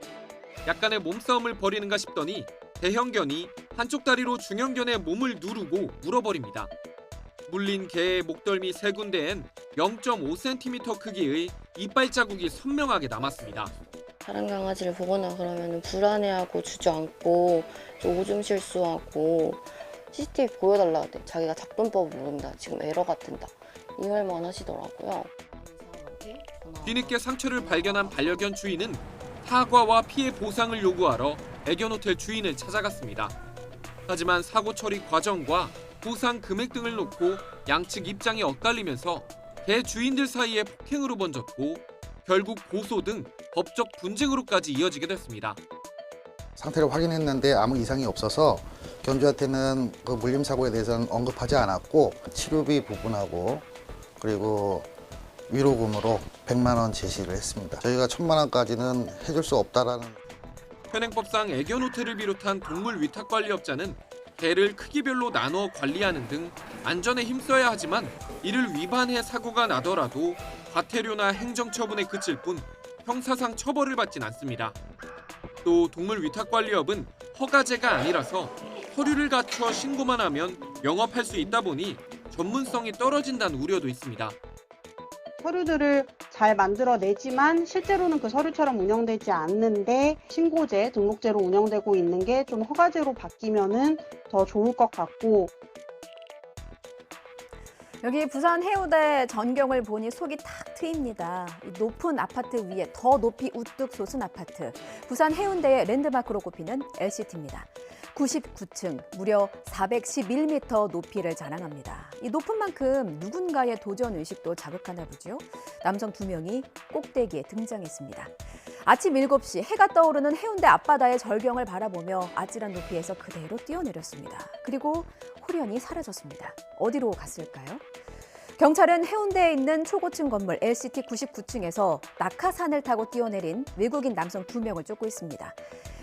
약간의 몸싸움을 벌이는가 싶더니 대형견이 한쪽 다리로 중형견의 몸을 누르고 물어버립니다. 물린 개의 목덜미 세 군데엔 0.5cm 크기의 이빨 자국이 선명하게 남았습니다. 다른 강아지를 보거나 그러면 불안해하고 주저앉고 오줌 실수하고 CCTV 보여달라 하대. 자기가 작동법을 모른다. 지금 에러가 뜬다. 이 말만 하시더라고요. 뒤늦게 상처를 발견한 반려견 주인은 사과와 피해 보상을 요구하러 애견 호텔 주인을 찾아갔습니다. 하지만 사고 처리 과정과 보상 금액 등을 놓고 양측 입장이 엇갈리면서 개 주인들 사이에 폭행으로 번졌고 결국 고소 등 법적 분쟁으로까지 이어지게 됐습니다. 상태를 확인했는데 아무 이상이 없어서 견주한테는 그 물림 사고에 대해서는 언급하지 않았고 치료비 부분하고 그리고 위로금으로 100만 원 제시를 했습니다. 저희가 1,000만 원까지는 해줄 수 없다라는. 현행법상 애견 호텔을 비롯한 동물 위탁 관리업자는 개를 크기별로 나눠 관리하는 등 안전에 힘써야 하지만 이를 위반해 사고가 나더라도 과태료나 행정처분에 그칠 뿐 형사상 처벌을 받진 않습니다. 또 동물 위탁 관리업은 허가제가 아니라서 서류를 갖춰 신고만 하면 영업할 수 있다 보니 전문성이 떨어진다는 우려도 있습니다. 서류들을 잘 만들어내지만 실제로는 그 서류처럼 운영되지 않는데 신고제, 등록제로 운영되고 있는 게 좀 허가제로 바뀌면은 더 좋을 것 같고. 여기 부산 해운대 전경을 보니 속이 탁 트입니다. 이 높은 아파트 위에 더 높이 우뚝 솟은 아파트. 부산 해운대의 랜드마크로 꼽히는 LCT입니다. 99층, 무려 411m 높이를 자랑합니다. 이 높은 만큼 누군가의 도전 의식도 자극하나 보죠. 남성 2명이 꼭대기에 등장했습니다. 아침 7시 해가 떠오르는 해운대 앞바다의 절경을 바라보며 아찔한 높이에서 그대로 뛰어내렸습니다. 그리고 호련히 사라졌습니다. 어디로 갔을까요? 경찰은 해운대에 있는 초고층 건물 LCT 99층에서 낙하산을 타고 뛰어내린 외국인 남성 2명을 쫓고 있습니다.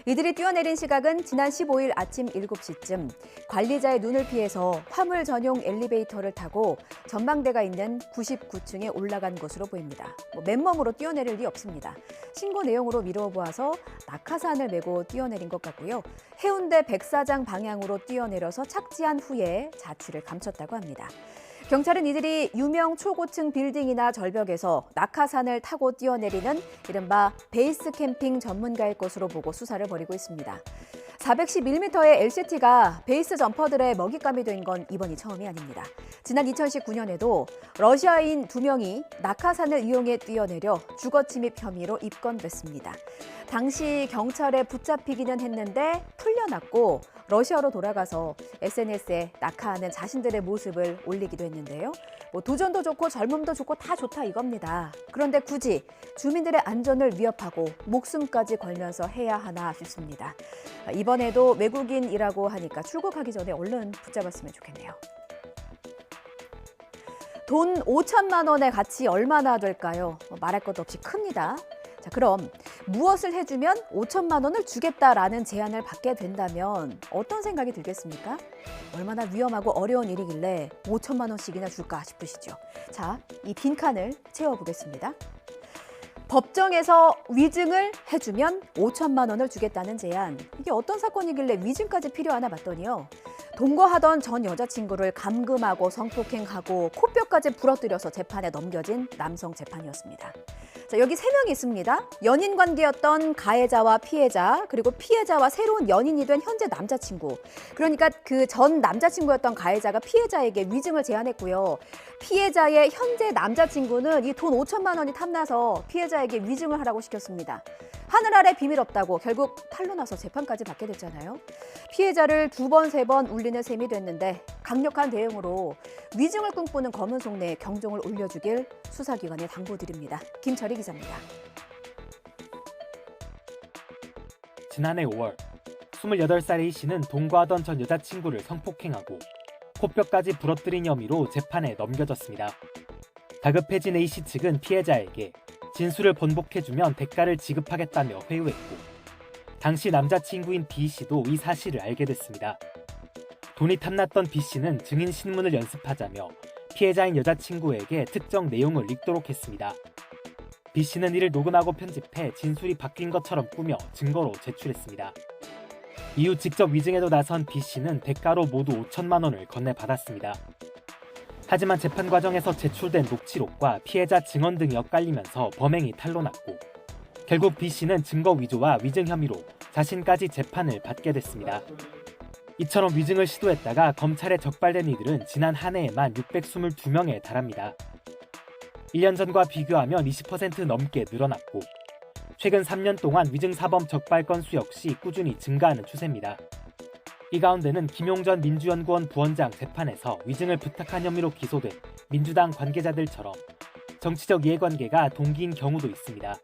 이들이 뛰어내린 시각은 지난 15일 아침 7시쯤 관리자의 눈을 피해서 화물 전용 엘리베이터를 타고 전망대가 있는 99층에 올라간 것으로 보입니다. 맨몸으로 뛰어내릴 리 없습니다. 신고 내용으로 미루어 보아서 낙하산을 메고 뛰어내린 것 같고요. 해운대 백사장 방향으로 뛰어내려서 착지한 후에 자취를 감췄다고 합니다. 경찰은 이들이 유명 초고층 빌딩이나 절벽에서 낙하산을 타고 뛰어내리는 이른바 베이스 캠핑 전문가일 것으로 보고 수사를 벌이고 있습니다. 411m의 LCT가 베이스 점퍼들의 먹잇감이 된 건 이번이 처음이 아닙니다. 지난 2019년에도 러시아인 2명이 낙하산을 이용해 뛰어내려 주거 침입 혐의로 입건됐습니다. 당시 경찰에 붙잡히기는 했는데 풀려났고 러시아로 돌아가서 SNS에 낙하하는 자신들의 모습을 올리기도 했는데요. 도전도 좋고 젊음도 좋고 다 좋다 이겁니다. 그런데 굳이 주민들의 안전을 위협하고 목숨까지 걸면서 해야 하나 싶습니다. 이번에도 외국인이라고 하니까 출국하기 전에 얼른 붙잡았으면 좋겠네요. 돈 5천만 원의 가치 얼마나 될까요? 말할 것도 없이 큽니다. 자, 그럼 무엇을 해주면 5천만 원을 주겠다라는 제안을 받게 된다면 어떤 생각이 들겠습니까? 얼마나 위험하고 어려운 일이길래 5천만 원씩이나 줄까 싶으시죠? 자, 이 빈칸을 채워보겠습니다. 법정에서 위증을 해주면 5천만 원을 주겠다는 제안. 이게 어떤 사건이길래 위증까지 필요하나 봤더니요. 동거하던 전 여자친구를 감금하고 성폭행하고 코뼈까지 부러뜨려서 재판에 넘겨진 남성 재판이었습니다. 자, 여기 3명이 있습니다. 연인 관계였던 가해자와 피해자, 그리고 피해자와 새로운 연인이 된 현재 남자친구. 그러니까 그 전 남자친구였던 가해자가 피해자에게 위증을 제안했고요. 피해자의 현재 남자친구는 이 돈 5천만 원이 탐나서 피해자에게 위증을 하라고 시켰습니다. 하늘 아래 비밀 없다고 결국 탄로 나서 재판까지 받게 됐잖아요. 피해자를 2번, 3번 울리는 셈이 됐는데 강력한 대응으로 위증을 꿈꾸는 검은 속내에 경종을 울려주길 수사기관에 당부드립니다. 김철희 기자입니다. 지난해 5월 28살의 이 씨는 동거하던 전 여자친구를 성폭행하고 코뼈까지 부러뜨린 혐의로 재판에 넘겨졌습니다. 다급해진 A 씨 측은 피해자에게 진술을 번복해주면 대가를 지급하겠다며 회유했고 당시 남자친구인 B 씨도 이 사실을 알게 됐습니다. 돈이 탐났던 B 씨는 증인 신문을 연습하자며 피해자인 여자친구에게 특정 내용을 읽도록 했습니다. B 씨는 이를 녹음하고 편집해 진술이 바뀐 것처럼 꾸며 증거로 제출했습니다. 이후 직접 위증에도 나선 B 씨는 대가로 모두 5천만 원을 건네받았습니다. 하지만 재판 과정에서 제출된 녹취록과 피해자 증언 등이 엇갈리면서 범행이 탄로났고 결국 B 씨는 증거 위조와 위증 혐의로 자신까지 재판을 받게 됐습니다. 이처럼 위증을 시도했다가 검찰에 적발된 이들은 지난 한 해에만 622명에 달합니다. 1년 전과 비교하면 20% 넘게 늘어났고 최근 3년 동안 위증 사범 적발 건수 역시 꾸준히 증가하는 추세입니다. 이 가운데는 김용전 민주연구원 부원장 재판에서 위증을 부탁한 혐의로 기소된 민주당 관계자들처럼 정치적 이해관계가 동기인 경우도 있습니다.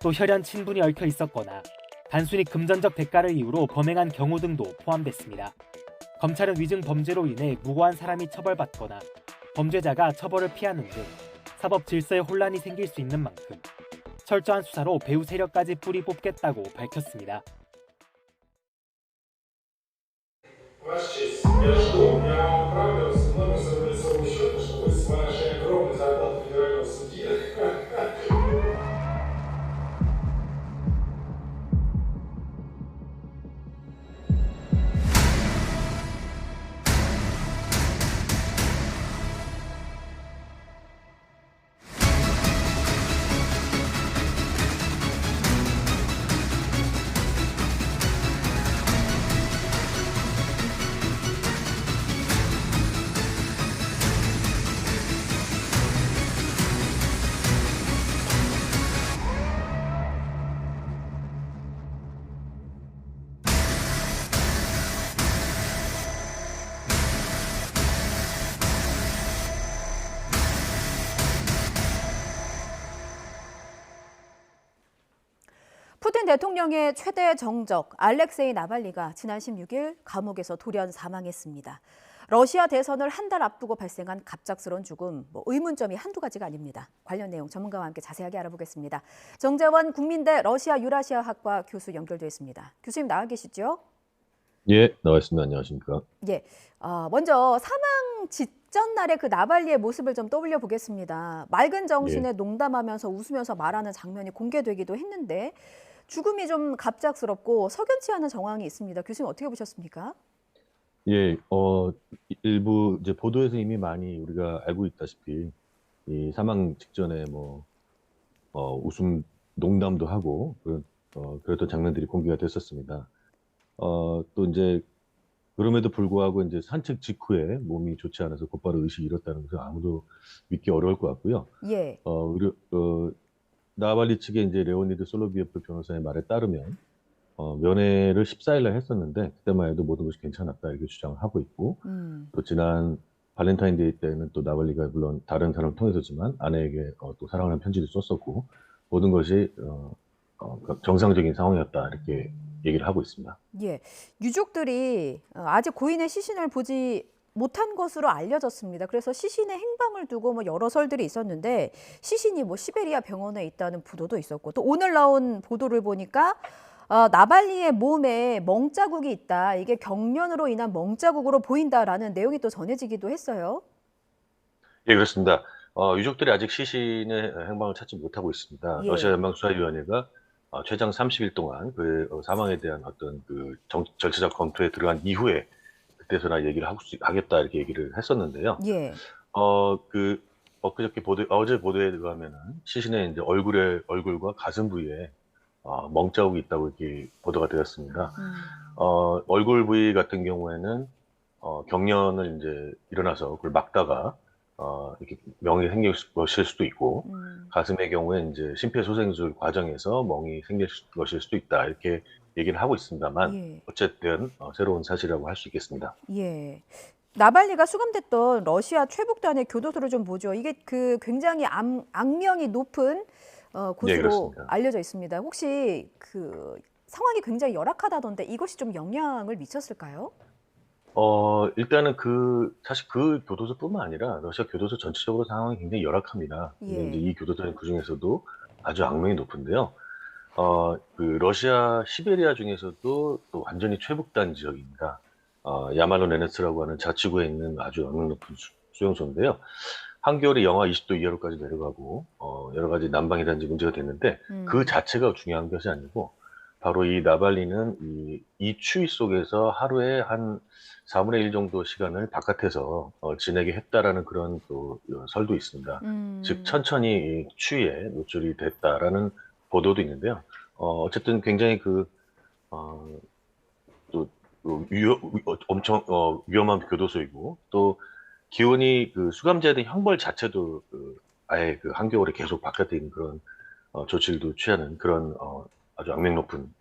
또 혈연 친분이 얽혀 있었거나 단순히 금전적 대가를 이유로 범행한 경우 등도 포함됐습니다. 검찰은 위증 범죄로 인해 무고한 사람이 처벌받거나 범죄자가 처벌을 피하는 등 사법 질서에 혼란이 생길 수 있는 만큼 철저한 수사로 배후 세력까지 뿌리 뽑겠다고 밝혔습니다. Ваша честь, я жду, я вам отправлю с номер своего лицевого счета, чтобы вы с вашей огромной зарплатой федерального судьи. 대통령의 최대 정적 알렉세이 나발리가 지난 16일 감옥에서 돌연 사망했습니다. 러시아 대선을 한 달 앞두고 발생한 갑작스러운 죽음, 의문점이 한두 가지가 아닙니다. 관련 내용 전문가와 함께 자세하게 알아보겠습니다. 정재원 국민대 러시아 유라시아 학과 교수 연결돼 있습니다. 교수님 나와 계시죠? 예, 나와 있습니다. 안녕하십니까? 예, 먼저 사망 직전 날의 그 나발리의 모습을 좀 떠올려 보겠습니다. 맑은 정신에 농담하면서 웃으면서 말하는 장면이 공개되기도 했는데 죽음이 좀 갑작스럽고 석연치 않은 정황이 있습니다. 교수님 어떻게 보셨습니까? 예, 일부 이제 보도에서 이미 많이 우리가 알고 있다시피 이 사망 직전에 웃음 농담도 하고 그랬던 장면들이 공개가 됐었습니다. 또 이제 그럼에도 불구하고 이제 산책 직후에 몸이 좋지 않아서 곧바로 의식이 잃었다는 것은 아무도 믿기 어려울 것 같고요. 예. 나발리 측의 이제 레오니드 솔로비에프 변호사의 말에 따르면 면회를 14일 날 했었는데 그때만 해도 모든 것이 괜찮았다 이렇게 주장을 하고 있고 또 지난 발렌타인데이 때는 또 나발리가 물론 다른 사람을 통해서지만 아내에게 또 사랑하는 편지를 썼었고 모든 것이 정상적인 상황이었다 이렇게 얘기를 하고 있습니다. 예, 유족들이 아직 고인의 시신을 보지 못한 것으로 알려졌습니다. 그래서 시신의 행방을 두고 여러 설들이 있었는데 시신이 시베리아 병원에 있다는 보도도 있었고 또 오늘 나온 보도를 보니까 나발리의 몸에 멍자국이 있다. 이게 경련으로 인한 멍자국으로 보인다라는 내용이 또 전해지기도 했어요. 예, 그렇습니다. 유족들이 아직 시신의 행방을 찾지 못하고 있습니다. 예. 러시아 연방수사위원회가 최장 30일 동안 그 사망에 대한 어떤 그 절차적 검토에 들어간 이후에 그때서나 얘기를 하겠다 이렇게 얘기를 했었는데요. 예. 어제 보도에 의하면은 시신의 이제 얼굴과 가슴 부위에 멍자국이 있다고 이렇게 보도가 되었습니다. 얼굴 부위 같은 경우에는 경련을 이제 일어나서 그걸 막다가 이렇게 멍이 생길 것일 수도 있고 가슴의 경우에 이제 심폐소생술 과정에서 멍이 생길 것일 수도 있다 이렇게 얘기를 하고 있습니다만 예. 어쨌든 새로운 사실이라고 할 수 있겠습니다. 예. 나발리가 수감됐던 러시아 최북단의 교도소를 좀 보죠. 이게 굉장히 악명이 높은 곳으로 그렇습니다. 알려져 있습니다. 혹시 상황이 굉장히 열악하다던데 이것이 좀 영향을 미쳤을까요? 일단은 사실 그 교도소뿐만 아니라 러시아 교도소 전체적으로 상황이 굉장히 열악합니다. 근데 예. 이제 이 교도소는 그 중에서도 아주 악명이 높은데요. 러시아 시베리아 중에서도 또 완전히 최북단 지역입니다. 야말로 네네츠라고 하는 자치구에 있는 아주 악명 높은 수용소인데요. 한겨울에 영하 20도 이하로까지 내려가고 여러 가지 난방이라든지 문제가 됐는데 그 자체가 중요한 것이 아니고 바로 이 나발리는 이 추위 속에서 하루에 한 4분의 1 정도 시간을 바깥에서 지내게 했다라는 그런 또 설도 있습니다. 즉 천천히 이 추위에 노출이 됐다라는 보도도 있는데요. 어쨌든 굉장히 엄청 위험한 교도소이고 또 기온이 수감자에 대한 형벌 자체도 아예 한겨울에 계속 바깥에 있는 그런 조치들도 취하는 그런 아주 악명 높은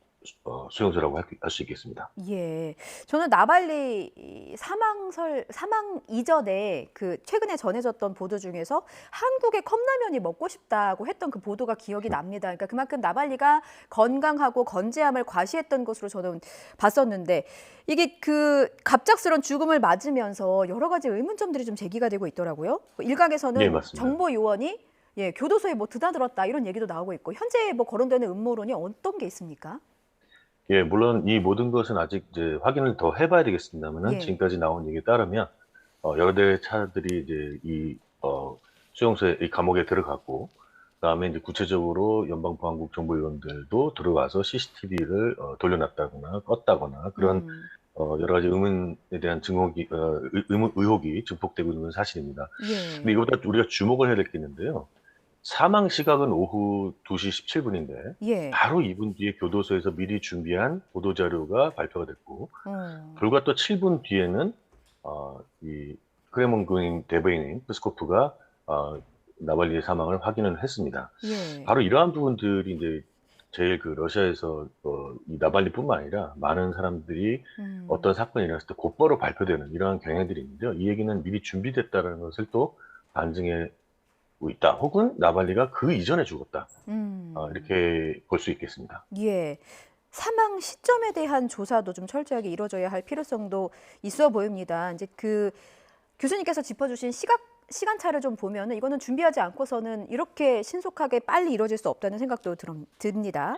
수용소라고 할 수 있겠습니다. 예, 저는 나발리 사망 이전에 최근에 전해졌던 보도 중에서 한국의 컵라면이 먹고 싶다고 했던 그 보도가 기억이 납니다. 그러니까 그만큼 나발리가 건강하고 건재함을 과시했던 것으로 저는 봤었는데 이게 갑작스런 죽음을 맞으면서 여러 가지 의문점들이 좀 제기가 되고 있더라고요. 일각에서는 네, 맞습니다. 정보 요원이 교도소에 드나들었다 이런 얘기도 나오고 있고 현재 거론되는 음모론이 어떤 게 있습니까? 예, 물론 이 모든 것은 아직 이제 확인을 더 해봐야 되겠습니다만은 예. 지금까지 나온 얘기에 따르면 여러 대의 차들이 이제 이 수용소에 이 감옥에 들어갔고 그다음에 이제 구체적으로 연방보안국 정보위원들도 들어와서 CCTV를 돌려놨다거나 껐다거나 그런 여러 가지 의문에 대한 의혹이 증폭되고 있는 사실입니다. 예. 근데 이거보다 우리가 주목을 해야 될 게 있는데요. 사망 시각은 오후 2시 17분인데 예. 바로 2분 뒤에 교도소에서 미리 준비한 보도자료가 발표가 됐고 불과 또 7분 뒤에는 이 크레몬군 대변인 프스코프가 나발리의 사망을 확인을 했습니다. 예. 바로 이러한 부분들이 이제 제일 러시아에서 이 나발리뿐만 아니라 많은 사람들이 어떤 사건이 일어났을 때 곧바로 발표되는 이러한 경향들이 있는데요. 이 얘기는 미리 준비됐다는 것을 또 반증해 있다. 혹은 나발리가 그 이전에 죽었다. 음. 이렇게 볼 수 있겠습니다. 예. 사망 시점에 대한 조사도 좀 철저하게 이루어져야 할 필요성도 있어 보입니다. 이제 그 교수님께서 짚어주신 시간차를 좀 보면은 이거는 준비하지 않고서는 이렇게 신속하게 빨리 이루어질 수 없다는 생각도 듭니다.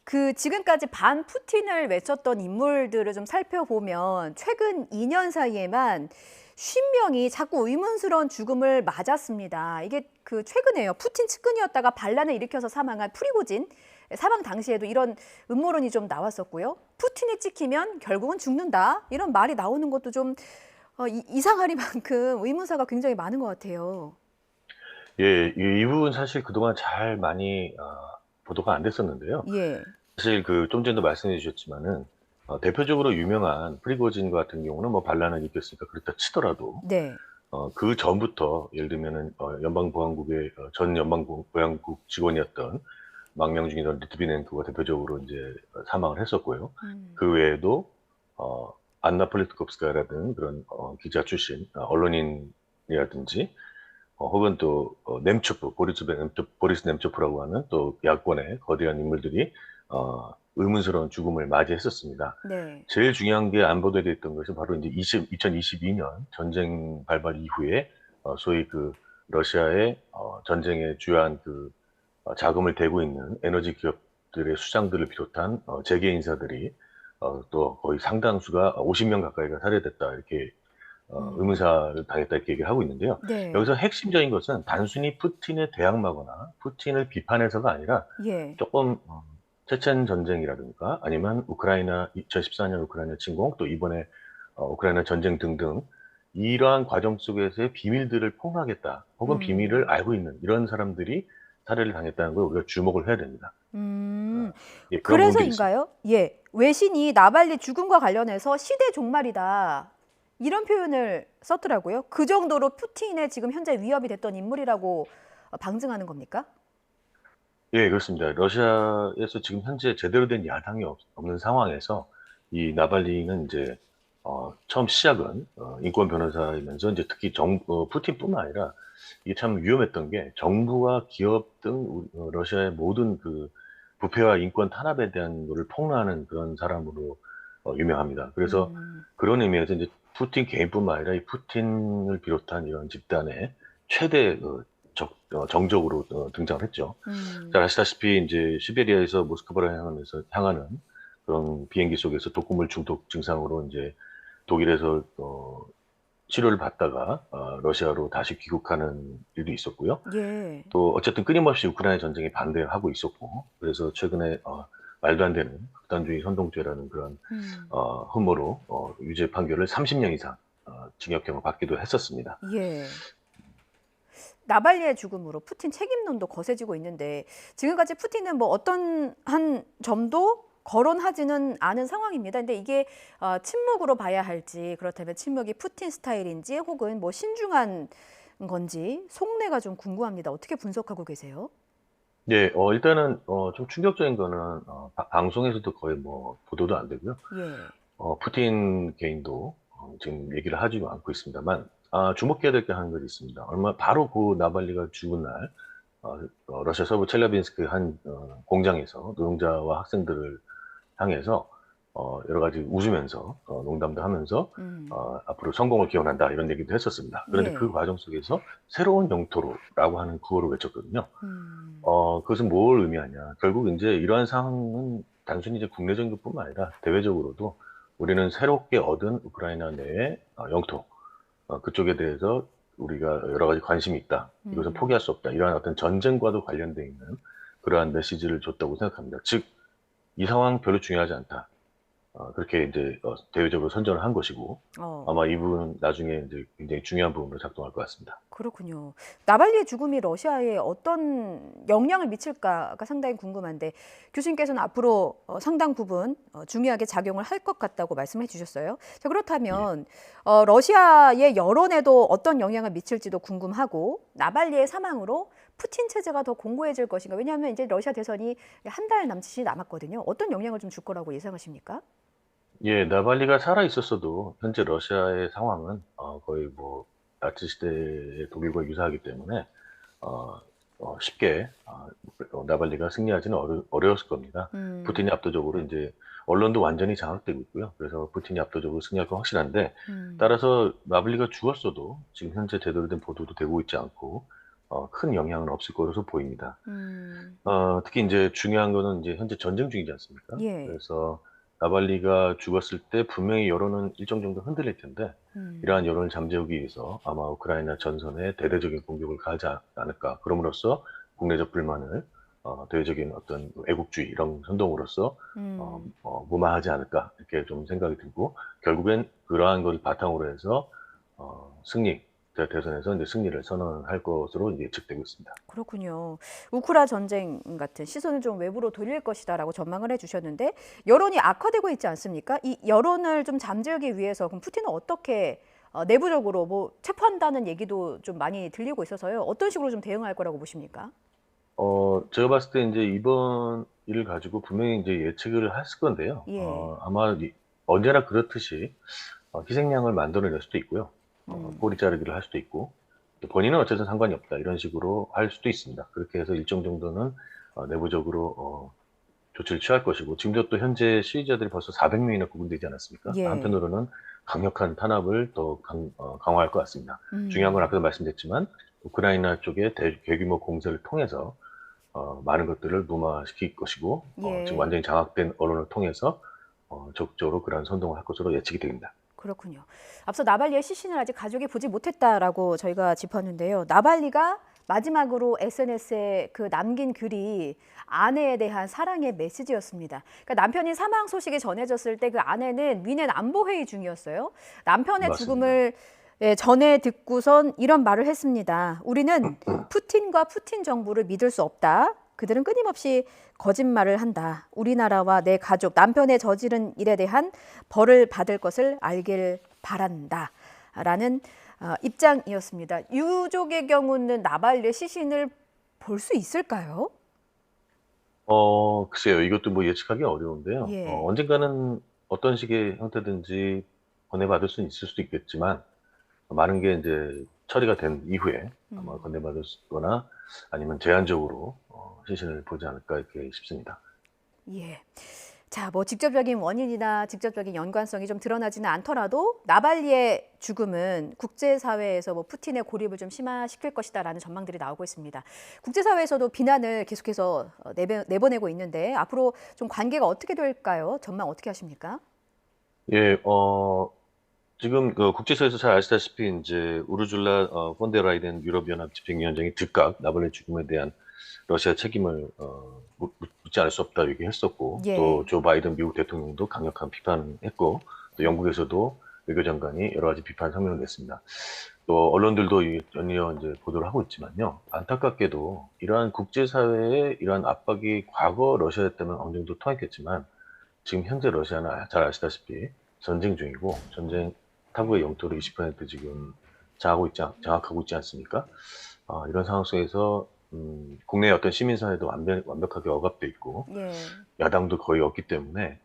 그 지금까지 반 푸틴을 외쳤던 인물들을 좀 살펴보면 최근 2년 사이에만 50명이 자꾸 의문스러운 죽음을 맞았습니다. 이게 그 최근에요. 푸틴 측근이었다가 반란을 일으켜서 사망한 프리고진 사망 당시에도 이런 음모론이 좀 나왔었고요. 푸틴이 찍히면 결국은 죽는다. 이런 말이 나오는 것도 좀 이상하리만큼 의문사가 굉장히 많은 것 같아요. 예, 이 부분 사실 그동안 잘 많이 보도가 안 됐었는데요. 예. 사실 그 좀 전에도 말씀해 주셨지만은 대표적으로 유명한 프리고진 같은 경우는 뭐 반란을 일으켰으니까 그렇다 치더라도 네. 그 전부터 예를 들면은 연방보안국의 전 연방보안국 직원이었던 망명 중이던 리트비넨코가 대표적으로 이제 사망을 했었고요. 그 외에도 안나 폴리트콥스카야라는 그런 기자 출신 언론인이라든지 혹은 또 보리스 nemtsov라고 하는 또 야권의 거대한 인물들이 의문스러운 죽음을 맞이했었습니다. 네. 제일 중요한 게 안 보도됐던 것은 바로 이제 2022년 전쟁 발발 이후에 소위 그 러시아의 전쟁에 주요한 그 자금을 대고 있는 에너지 기업들의 수장들을 비롯한 재계 인사들이 또 거의 상당수가 50명 가까이가 살해됐다 이렇게 의문사를 당했다 이렇게 얘기를 하고 있는데요. 네. 여기서 핵심적인 것은 단순히 푸틴에 대항마거나 푸틴을 비판해서가 아니라 예. 조금 체첸 전쟁이라든가 아니면 우크라이나 2014년 우크라이나 침공 또 이번에 우크라이나 전쟁 등등 이러한 과정 속에서의 비밀들을 폭로하겠다 혹은 비밀을 알고 있는 이런 사람들이 살해를 당했다는 걸 우리가 주목을 해야 됩니다. 예, 그런 부분들이 있습니다. 그래서인가요? 예. 외신이 나발리 죽음과 관련해서 시대 종말이다. 이런 표현을 썼더라고요. 그 정도로 푸틴의 지금 현재 위협이 됐던 인물이라고 방증하는 겁니까? 예, 그렇습니다. 러시아에서 지금 현재 제대로 된 야당이 없는 상황에서 이 나발리는 이제 처음 시작은 인권 변호사이면서 이제 특히 푸틴뿐만 아니라 이게 참 위험했던 게 정부와 기업 등 러시아의 모든 그 부패와 인권 탄압에 대한 거를 폭로하는 그런 사람으로 유명합니다. 그래서 그런 의미에서 이제 푸틴 개인뿐만 아니라 이 푸틴을 비롯한 이런 집단의 최대 정적으로 등장을 했죠. 잘 아시다시피 이제 시베리아에서 모스크바를 향하는 그런 비행기 속에서 독극물 중독 증상으로 이제 독일에서 치료를 받다가 러시아로 다시 귀국하는 일도 있었고요. 예. 또 어쨌든 끊임없이 우크라이나 전쟁에 반대하고 있었고 그래서 최근에 말도 안 되는 극단주의 선동죄라는 그런 흠모로 유죄 판결을 30년 이상 징역형을 받기도 했었습니다. 예. 나발리의 죽음으로 푸틴 책임론도 거세지고 있는데 지금까지 푸틴은 뭐 어떤 한 점도 거론하지는 않은 상황입니다. 근데 이게 침묵으로 봐야 할지 그렇다면 침묵이 푸틴 스타일인지 혹은 뭐 신중한 건지 속내가 좀 궁금합니다. 어떻게 분석하고 계세요? 네, 일단은 좀 충격적인 거는 방송에서도 거의 뭐 보도도 안 되고요. 예. 푸틴 개인도 지금 얘기를 하지 않고 있습니다만 주목해야 될 게 한 가지 있습니다. 바로 그 나발리가 죽은 날 러시아 서부 첼라빈스크 한 공장에서 노동자와 학생들을 향해서 여러 가지 웃으면서 농담도 하면서 앞으로 성공을 기원한다 이런 얘기도 했었습니다. 그런데 예. 그 과정 속에서 새로운 영토로라고 하는 구호를 외쳤거든요. 그것은 뭘 의미하냐? 결국 이제 이러한 상황은 단순히 이제 국내적인 것뿐만 아니라 대외적으로도 우리는 새롭게 얻은 우크라이나 내의 영토 그쪽에 대해서 우리가 여러 가지 관심이 있다. 이것은 포기할 수 없다. 이러한 어떤 전쟁과도 관련되어 있는 그러한 메시지를 줬다고 생각합니다. 즉, 이 상황 별로 중요하지 않다. 그렇게 이제 대외적으로 선전을 한 것이고 아마 이 부분은 나중에 이제 굉장히 중요한 부분으로 작동할 것 같습니다. 그렇군요. 나발리의 죽음이 러시아에 어떤 영향을 미칠까가 상당히 궁금한데 교수님께서는 앞으로 상당 부분 중요하게 작용을 할 것 같다고 말씀해 주셨어요. 자, 그렇다면 러시아의 여론에도 어떤 영향을 미칠지도 궁금하고 나발리의 사망으로 푸틴 체제가 더 공고해질 것인가? 왜냐하면 이제 러시아 대선이 한 달 남짓이 남았거든요. 어떤 영향을 좀 줄 거라고 예상하십니까? 예, 나발리가 살아 있었어도 현재 러시아의 상황은 거의 뭐 나치 시대의 독일과 유사하기 때문에 쉽게 나발리가 승리하지는 어려웠을 겁니다. 푸틴이 압도적으로 이제 언론도 완전히 장악되고 있고요. 그래서 푸틴이 압도적으로 승리할 건 확실한데 따라서 나발리가 죽었어도 지금 현재 제대로 된 보도도 되고 있지 않고 큰 영향은 없을 것으로 보입니다. 특히 이제 중요한 거는 이제 현재 전쟁 중이지 않습니까? 예. 그래서 나발리가 죽었을 때 분명히 여론은 일정 정도 흔들릴 텐데 이러한 여론을 잠재우기 위해서 아마 우크라이나 전선에 대대적인 공격을 가하지 않을까. 그럼으로써 국내적 불만을 대외적인 어떤 애국주의 이런 선동으로서 무마하지 않을까 이렇게 좀 생각이 들고 결국엔 그러한 것을 바탕으로 해서 대선에서 이제 승리를 선언할 것으로 이제 예측되고 있습니다. 그렇군요. 우크라 전쟁 같은 시선을 좀 외부로 돌릴 것이다라고 전망을 해주셨는데 여론이 악화되고 있지 않습니까? 이 여론을 좀 잠재우기 위해서 그럼 푸틴은 어떻게 내부적으로 뭐 체포한다는 얘기도 좀 많이 들리고 있어서요. 어떤 식으로 좀 대응할 거라고 보십니까? 제가 봤을 때 이제 이번 일을 가지고 분명히 이제 예측을 했을 건데요. 예. 아마 언제나 그렇듯이 희생양을 만들어낼 수도 있고요. 꼬리 자르기를 할 수도 있고 또 본인은 어쨌든 상관이 없다 이런 식으로 할 수도 있습니다. 그렇게 해서 일정 정도는 내부적으로 조치를 취할 것이고 지금도 또 현재 시위자들이 벌써 400명이나 구금되지 않았습니까? 예. 한편으로는 강력한 탄압을 더 강화할 것 같습니다. 중요한 건 아까도 말씀드렸지만 우크라이나 쪽의 대규모 공세를 통해서 많은 것들을 무마시킬 것이고 예. 지금 완전히 장악된 언론을 통해서 적극적으로 그러한 선동을 할 것으로 예측이 됩니다. 그렇군요. 앞서 나발리의 시신을 아직 가족이 보지 못했다라고 저희가 짚었는데요. 나발리가 마지막으로 SNS에 그 남긴 글이 아내에 대한 사랑의 메시지였습니다. 그러니까 남편이 사망 소식이 전해졌을 때 그 아내는 위넨 안보회의 중이었어요. 남편의 맞습니다. 죽음을 전해 듣고선 이런 말을 했습니다. 우리는 푸틴과 푸틴 정부를 믿을 수 없다. 그들은 끊임없이 거짓말을 한다. 우리나라와 내 가족, 남편의 저지른 일에 대한 벌을 받을 것을 알길 바란다. 라는 입장이었습니다. 유족의 경우는 나발리의 시신을 볼 수 있을까요? 글쎄요. 이것도 뭐 예측하기 어려운데요. 예. 언젠가는 어떤 식의 형태든지 건네받을 수는 있을 수도 있겠지만 많은 게 이제 처리가 된 이후에 아마 건네받을 거나 아니면 제한적으로 시신을 보지 않을까 이렇게 싶습니다. 예. 자, 뭐 직접적인 원인이나 직접적인 연관성이 좀 드러나지는 않더라도 나발리의 죽음은 국제사회에서 뭐 푸틴의 고립을 좀 심화시킬 것이다라는 전망들이 나오고 있습니다. 국제사회에서도 비난을 계속해서 내보내고 있는데 앞으로 좀 관계가 어떻게 될까요? 전망 어떻게 하십니까? 예, 지금 그 국제사회에서 잘 아시다시피 이제 우르줄라 폰데라이덴 유럽연합 집행위원장이 즉각 나발리 죽음에 대한 러시아 책임을 묻지 않을 수 없다 얘기했었고 예. 또 조 바이든 미국 대통령도 강력한 비판했고 또 영국에서도 외교장관이 여러 가지 비판 성명을 냈습니다. 또 언론들도 연이어 이제 보도를 하고 있지만요. 안타깝게도 이러한 국제사회의 이러한 압박이 과거 러시아였다면 어느 정도 통했겠지만 지금 현재 러시아는 잘 아시다시피 전쟁 중이고 전쟁 타국의 영토를 20% 지금 장악하고 있지 않습니까? 이런 상황 속에서 국내의 어떤 시민사회도 완벽하게 억압돼 있고 예. 야당도 거의 없기 때문에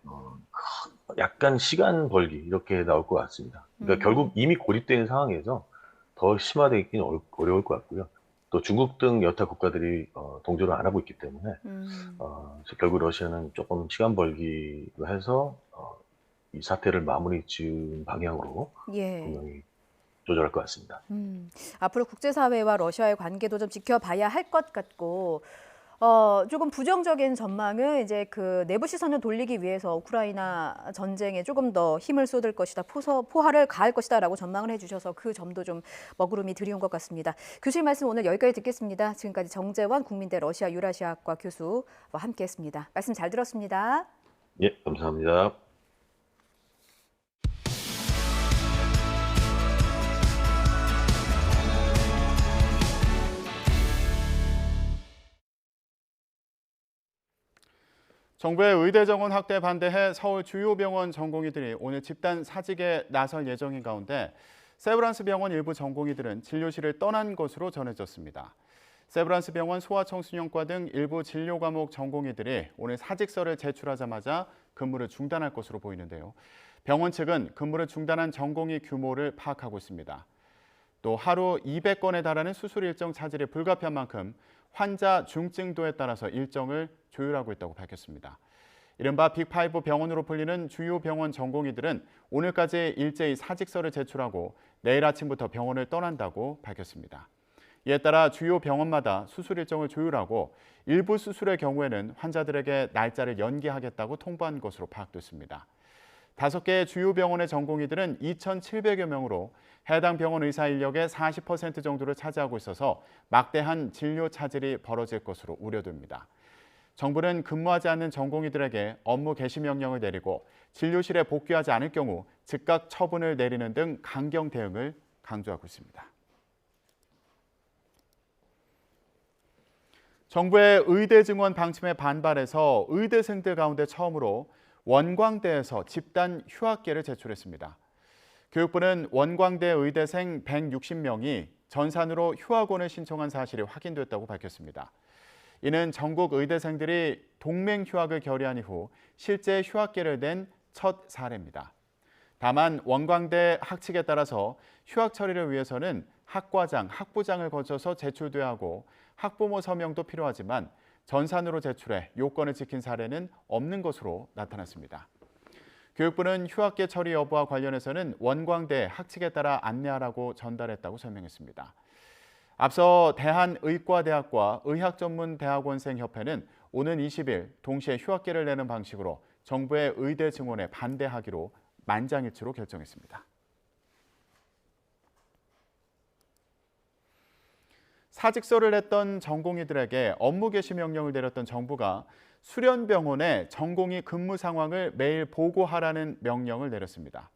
약간 시간 벌기 이렇게 나올 것 같습니다. 그러니까 결국 이미 고립되어 있는 상황에서 더 심화되기는 어려울 것 같고요. 또 중국 등 여타 국가들이 동조를 안 하고 있기 때문에 결국 러시아는 조금 시간 벌기로 해서 이 사태를 마무리 지은 방향으로 예. 분명히 조절할 것 같습니다. 앞으로 국제사회와 러시아의 관계도 좀 지켜봐야 할 것 같고 조금 부정적인 전망은 이제 그 내부 시선을 돌리기 위해서 우크라이나 전쟁에 조금 더 힘을 쏟을 것이다, 포화를 가할 것이다라고 전망을 해주셔서 그 점도 좀 먹구름이 드리운 것 같습니다. 교수님 말씀 오늘 여기까지 듣겠습니다. 지금까지 정재원 국민대 러시아 유라시아학과 교수와 함께했습니다. 말씀 잘 들었습니다. 예, 감사합니다. 정부의 의대 정원 확대 반대해 서울 주요 병원 전공의들이 오늘 집단 사직에 나설 예정인 가운데 세브란스 병원 일부 전공의들은 진료실을 떠난 것으로 전해졌습니다. 세브란스 병원 소아청소년과 등 일부 진료 과목 전공의들이 오늘 사직서를 제출하자마자 근무를 중단할 것으로 보이는데요. 병원 측은 근무를 중단한 전공의 규모를 파악하고 있습니다. 또 하루 200건에 달하는 수술 일정 차질이 불가피한 만큼 환자 중증도에 따라서 일정을 조율하고 있다고 밝혔습니다. 이른바 빅5 병원으로 불리는 주요 병원 전공의들은 오늘까지 일제히 사직서를 제출하고 내일 아침부터 병원을 떠난다고 밝혔습니다. 이에 따라 주요 병원마다 수술 일정을 조율하고 일부 수술의 경우에는 환자들에게 날짜를 연기하겠다고 통보한 것으로 파악됐습니다. 5개 주요 병원의 전공의들은 2,700여 명으로 해당 병원 의사 인력의 40% 정도를 차지하고 있어서 막대한 진료 차질이 벌어질 것으로 우려됩니다. 정부는 근무하지 않는 전공의들에게 업무 개시 명령을 내리고 진료실에 복귀하지 않을 경우 즉각 처분을 내리는 등 강경 대응을 강조하고 있습니다. 정부의 의대 증원 방침에 반발해서 의대생들 가운데 처음으로 원광대에서 집단 휴학계를 제출했습니다. 교육부는 원광대 의대생 160명이 전산으로 휴학원을 신청한 사실이 확인됐다고 밝혔습니다. 이는 전국 의대생들이 동맹 휴학을 결의한 이후 실제 휴학계를 낸 첫 사례입니다. 다만 원광대 학칙에 따라서 휴학 처리를 위해서는 학과장, 학부장을 거쳐서 제출돼야 하고 학부모 서명도 필요하지만 전산으로 제출해 요건을 지킨 사례는 없는 것으로 나타났습니다. 교육부는 휴학계 처리 여부와 관련해서는 원광대 학칙에 따라 안내하라고 전달했다고 설명했습니다. 앞서 대한의과대학과 의학전문대학원생협회는 오는 20일 동시에 휴학계를 내는 방식으로 정부의 의대 증원에 반대하기로 만장일치로 결정했습니다. 사직서를 냈던 전공의들에게 업무 개시 명령을 내렸던 정부가 수련병원의 전공의 근무 상황을 매일 보고하라는 명령을 내렸습니다.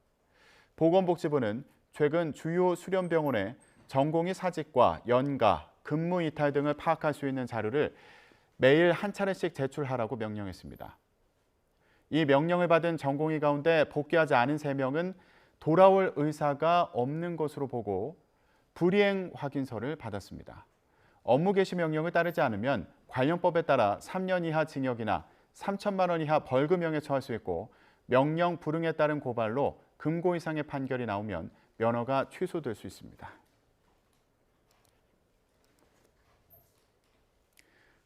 보건복지부는 최근 주요 수련병원의 전공의 사직과 연가, 근무 이탈 등을 파악할 수 있는 자료를 매일 한 차례씩 제출하라고 명령했습니다. 이 명령을 받은 전공의 가운데 복귀하지 않은 3명은 돌아올 의사가 없는 것으로 보고 불이행 확인서를 받았습니다. 업무 개시 명령을 따르지 않으면 관련법에 따라 3년 이하 징역이나 3천만 원 이하 벌금형에 처할 수 있고 명령 불응에 따른 고발로 금고 이상의 판결이 나오면 면허가 취소될 수 있습니다.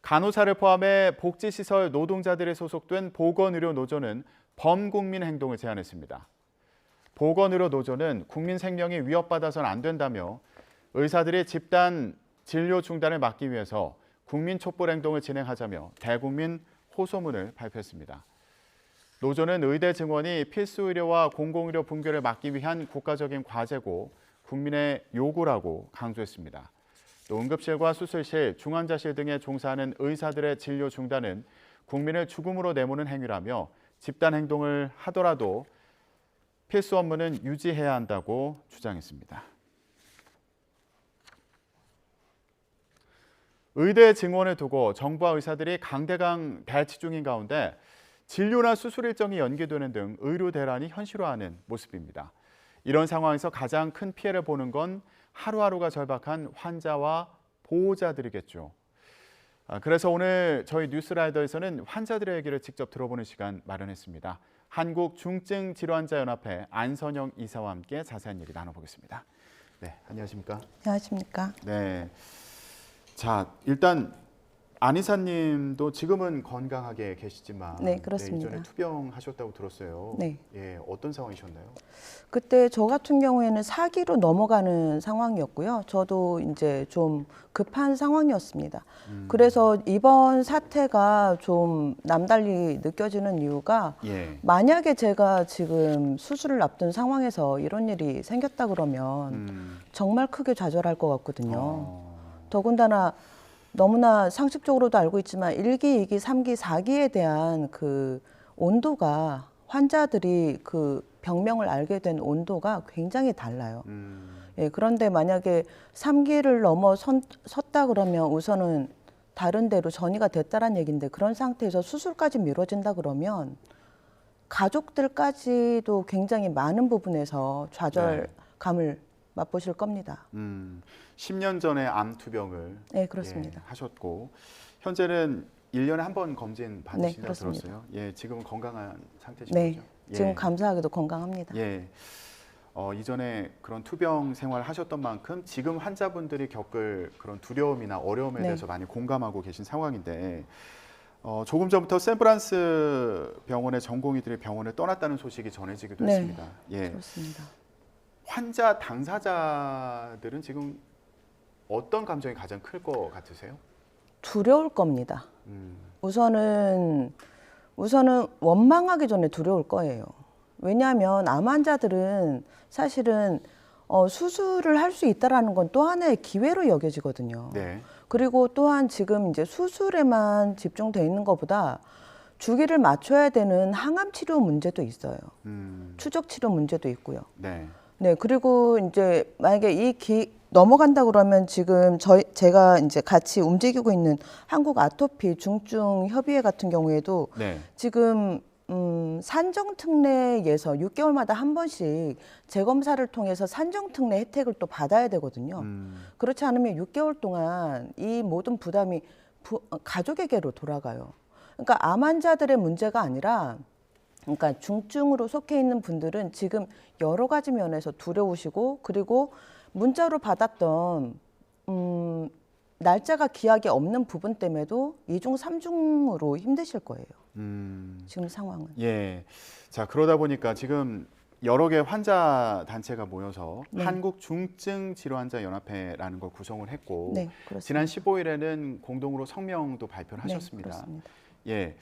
간호사를 포함해 복지시설 노동자들이 소속된 보건의료노조는 범국민 행동을 제안했습니다. 보건의료노조는 국민 생명이 위협받아서는 안 된다며 의사들이 집단 진료 중단을 막기 위해서 국민 촛불 행동을 진행하자며 대국민 호소문을 발표했습니다. 노조는 의대 증원이 필수 의료와 공공의료 붕괴를 막기 위한 국가적인 과제고 국민의 요구라고 강조했습니다. 또 응급실과 수술실, 중환자실 등에 종사하는 의사들의 진료 중단은 국민을 죽음으로 내모는 행위라며 집단 행동을 하더라도 필수 업무는 유지해야 한다고 주장했습니다. 의대 증원을 두고 정부와 의사들이 강대강 대치 중인 가운데 진료나 수술 일정이 연기되는 등 의료 대란이 현실화하는 모습입니다. 이런 상황에서 가장 큰 피해를 보는 건 하루하루가 절박한 환자와 보호자들이겠죠. 그래서 오늘 저희 뉴스라이더에서는 환자들의 얘기를 직접 들어보는 시간 마련했습니다. 한국중증질환자연합회 안선영 이사와 함께 자세한 얘기 나눠보겠습니다. 네, 안녕하십니까? 안녕하십니까? 네. 자, 일단 안 이사님도 지금은 건강하게 계시지만 네, 그렇습니다. 이전에 투병하셨다고 들었어요. 네. 예, 어떤 상황이셨나요? 그때 저 같은 경우에는 사기로 넘어가는 상황이었고요. 저도 이제 좀 급한 상황이었습니다. 그래서 이번 사태가 좀 남달리 느껴지는 이유가 만약에 제가 지금 수술을 앞둔 상황에서 이런 일이 생겼다 그러면 정말 크게 좌절할 것 같거든요. 더군다나 너무나 상식적으로도 알고 있지만 1기, 2기, 3기, 4기에 대한 그 온도가 환자들이 그 병명을 알게 된 온도가 굉장히 달라요. 예, 그런데 만약에 3기를 넘어섰다 그러면 우선은 다른 데로 전이가 됐다는 얘기인데 그런 상태에서 수술까지 미뤄진다 그러면 가족들까지도 굉장히 많은 부분에서 좌절감을 맛보실 겁니다. 10년 전에 암 투병을 네, 그렇습니다. 하셨고 현재는 1년에 한 번 검진 받으신다고 그렇습니다. 들었어요. 예, 지금은 건강한 상태신 네, 거죠? 지금 감사하게도 건강합니다. 예. 이전에 그런 투병 생활을 하셨던 만큼 지금 환자분들이 겪을 그런 두려움이나 어려움에 네. 대해서 많이 공감하고 계신 상황인데 조금 전부터 샌프란스 병원의 전공의들이 병원을 떠났다는 소식이 전해지기도 네. 했습니다. 예. 그렇습니다. 환자 당사자들은 지금 어떤 감정이 가장 클 것 같으세요? 두려울 겁니다. 우선은 원망하기 전에 두려울 거예요. 왜냐하면 암 환자들은 사실은 수술을 할 수 있다라는 건 또 하나의 기회로 여겨지거든요. 네. 그리고 또한 지금 이제 수술에만 집중돼 있는 것보다 주기를 맞춰야 되는 항암 치료 문제도 있어요. 추적 치료 문제도 있고요. 네. 네, 그리고 이제 만약에 넘어간다 그러면 지금 제가 이제 같이 움직이고 있는 한국 아토피 중증 협의회 같은 경우에도 네. 지금 산정특례에서 6개월마다 한 번씩 재검사를 통해서 산정특례 혜택을 또 받아야 되거든요. 그렇지 않으면 6개월 동안 이 모든 부담이 가족에게로 돌아가요. 그러니까 암 환자들의 문제가 아니라 그러니까 중증으로 속해 있는 분들은 지금 여러 가지 면에서 두려우시고 그리고 문자로 받았던 날짜가 기약이 없는 부분 때문에도 2중, 3중으로 힘드실 거예요. 지금 상황은. 예. 자, 그러다 보니까 지금 여러 개 환자 단체가 모여서 네. 한국중증질환자연합회라는 걸 구성을 했고 네, 그렇습니다. 지난 15일에는 공동으로 성명도 발표를 네, 하셨습니다. 그렇습니다. 예.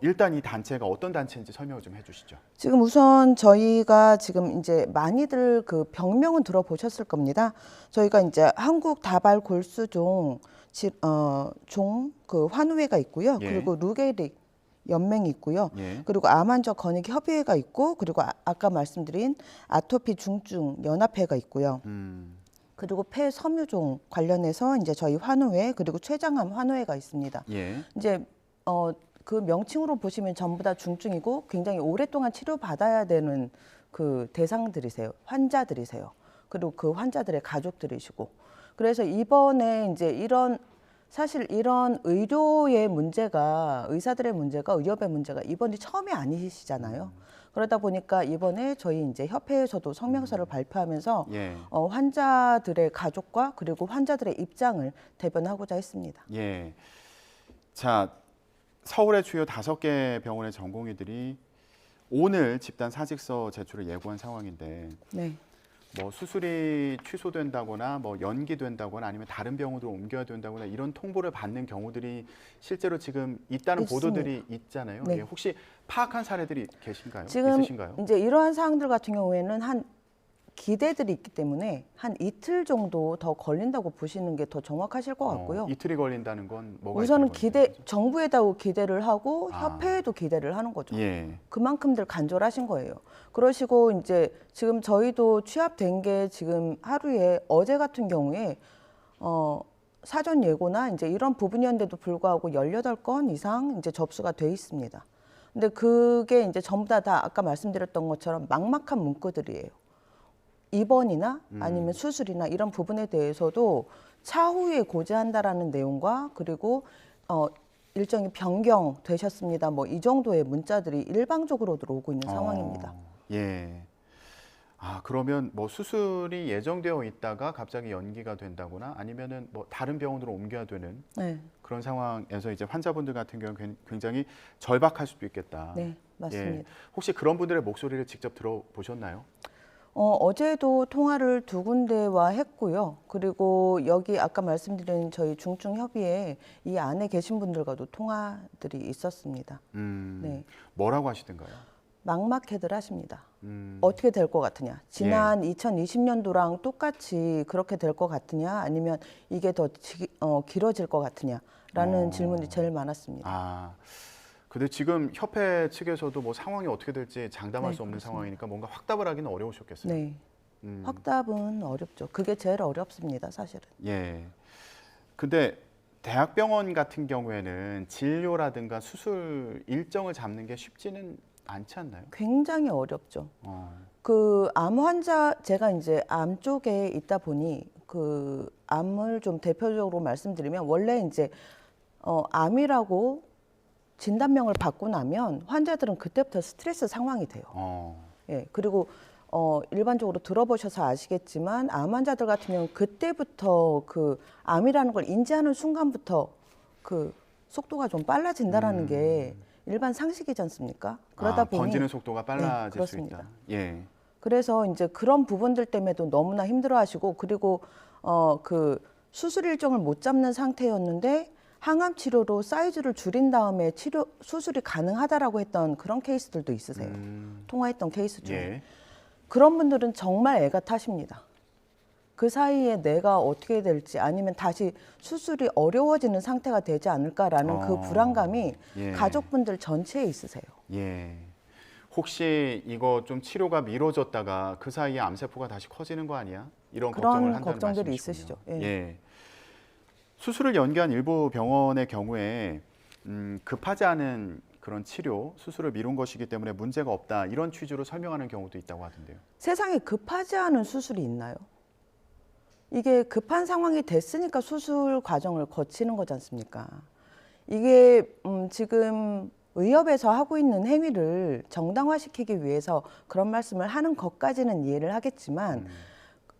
일단 이 단체가 어떤 단체인지 설명을 좀 해주시죠. 지금 우선 저희가 지금 이제 많이들 그 병명은 들어보셨을 겁니다. 저희가 이제 한국 다발 골수종 그 환우회가 있고요. 예. 그리고 루게릭 연맹이 있고요. 예. 그리고 암환자 권익 협의회가 있고 그리고 아까 말씀드린 아토피 중증 연합회가 있고요. 그리고 폐섬유종 관련해서 이제 저희 환우회 그리고 췌장암 환우회가 있습니다. 예. 이제 그 명칭으로 보시면 전부 다 중증이고 굉장히 오랫동안 치료받아야 되는 그 대상들이세요. 환자들이세요. 그리고 그 환자들의 가족들이시고. 그래서 이번에 이제 사실 이런 의료의 문제가 의사들의 문제가 의협의 문제가 이번이 처음이 아니시잖아요. 그러다 보니까 이번에 저희 이제 협회에서도 성명서를 발표하면서 예. 환자들의 가족과 그리고 환자들의 입장을 대변하고자 했습니다. 예. 자, 서울의 주요 5개 병원의 전공의들이 오늘 집단 사직서 제출을 예고한 상황인데 네. 뭐 수술이 취소된다거나 뭐 연기된다거나 아니면 다른 병원으로 옮겨야 된다거나 이런 통보를 받는 경우들이 실제로 지금 있다는 있습니다. 보도들이 있잖아요. 네. 예, 혹시 파악한 사례들이 계신가요? 지금 있으신가요? 이제 이러한 사항들 같은 경우에는 한 기대들이 있기 때문에 한 이틀 정도 더 걸린다고 보시는 게 더 정확하실 것 같고요. 이틀이 걸린다는 건 뭐가 우선은 이틀이 걸린다는 거죠? 정부에다 기대를 하고 협회에도 기대를 하는 거죠. 예. 그만큼들 간절하신 거예요. 그러시고 이제 지금 저희도 취합된 게 지금 하루에 어제 같은 경우에 사전 예고나 이제 이런 부분이었는데도 불구하고 18건 이상 이제 접수가 돼 있습니다. 근데 그게 이제 전부 다 아까 말씀드렸던 것처럼 막막한 문구들이에요. 입원이나 아니면 수술이나 이런 부분에 대해서도 차후에 고지한다라는 내용과 그리고 일정이 변경되셨습니다. 뭐 이 정도의 문자들이 일방적으로 들어오고 있는 상황입니다. 예. 아, 그러면 뭐 수술이 예정되어 있다가 갑자기 연기가 된다거나 아니면은 뭐 다른 병원으로 옮겨야 되는 네. 그런 상황에서 이제 환자분들 같은 경우는 굉장히 절박할 수도 있겠다. 네, 맞습니다. 예. 혹시 그런 분들의 목소리를 직접 들어보셨나요? 어제도 통화를 2군데와 했고요. 그리고 여기 아까 말씀드린 저희 중증협의회 이 안에 계신 분들과도 통화들이 있었습니다. 네. 뭐라고 하시던가요? 막막해들 하십니다. 어떻게 될 것 같으냐. 지난 2020년도랑 똑같이 그렇게 될 것 같으냐 아니면 이게 더 길어질 것 같으냐라는 질문이 제일 많았습니다. 아, 근데 지금 협회 측에서도 뭐 상황이 어떻게 될지 장담할 네, 수 없는 그렇습니다. 상황이니까 뭔가 확답을 하기는 어려우셨겠어요. 네. 확답은 어렵죠. 그게 제일 어렵습니다, 사실은. 예. 근데 대학병원 같은 경우에는 진료라든가 수술 일정을 잡는 게 쉽지는 않지 않나요? 굉장히 어렵죠. 그 암 환자 제가 이제 암 쪽에 있다 보니 그 암을 좀 대표적으로 말씀드리면 원래 이제 암이라고 진단명을 받고 나면 환자들은 그때부터 스트레스 상황이 돼요. 예. 그리고 일반적으로 들어보셔서 아시겠지만 암 환자들 같은 경우는 그때부터 그 암이라는 걸 인지하는 순간부터 그 속도가 좀 빨라진다라는 게 일반 상식이지 않습니까? 그러다 보니 번지는 속도가 빨라질 수 그렇습니다. 있다. 예. 그래서 이제 그런 부분들 때문에도 너무나 힘들어하시고 그리고 그 수술 일정을 못 잡는 상태였는데 항암 치료로 사이즈를 줄인 다음에 수술이 가능하다라고 했던 그런 케이스들도 있으세요. 통화했던 케이스 중에. 예. 그런 분들은 정말 애가 타십니다. 그 사이에 내가 어떻게 될지 아니면 다시 수술이 어려워지는 상태가 되지 않을까라는 그 불안감이 예. 가족분들 전체에 있으세요. 예. 혹시 이거 좀 치료가 미뤄졌다가 그 사이에 암세포가 다시 커지는 거 아니야? 이런 걱정을 그런 한다는 걱정들이 말씀이시군요. 있으시죠. 예. 예. 수술을 연기한 일부 병원의 경우에 급하지 않은 그런 치료, 수술을 미룬 것이기 때문에 문제가 없다. 이런 취지로 설명하는 경우도 있다고 하던데요. 세상에 급하지 않은 수술이 있나요? 이게 급한 상황이 됐으니까 수술 과정을 거치는 거지 않습니까? 이게 지금 의협에서 하고 있는 행위를 정당화시키기 위해서 그런 말씀을 하는 것까지는 이해를 하겠지만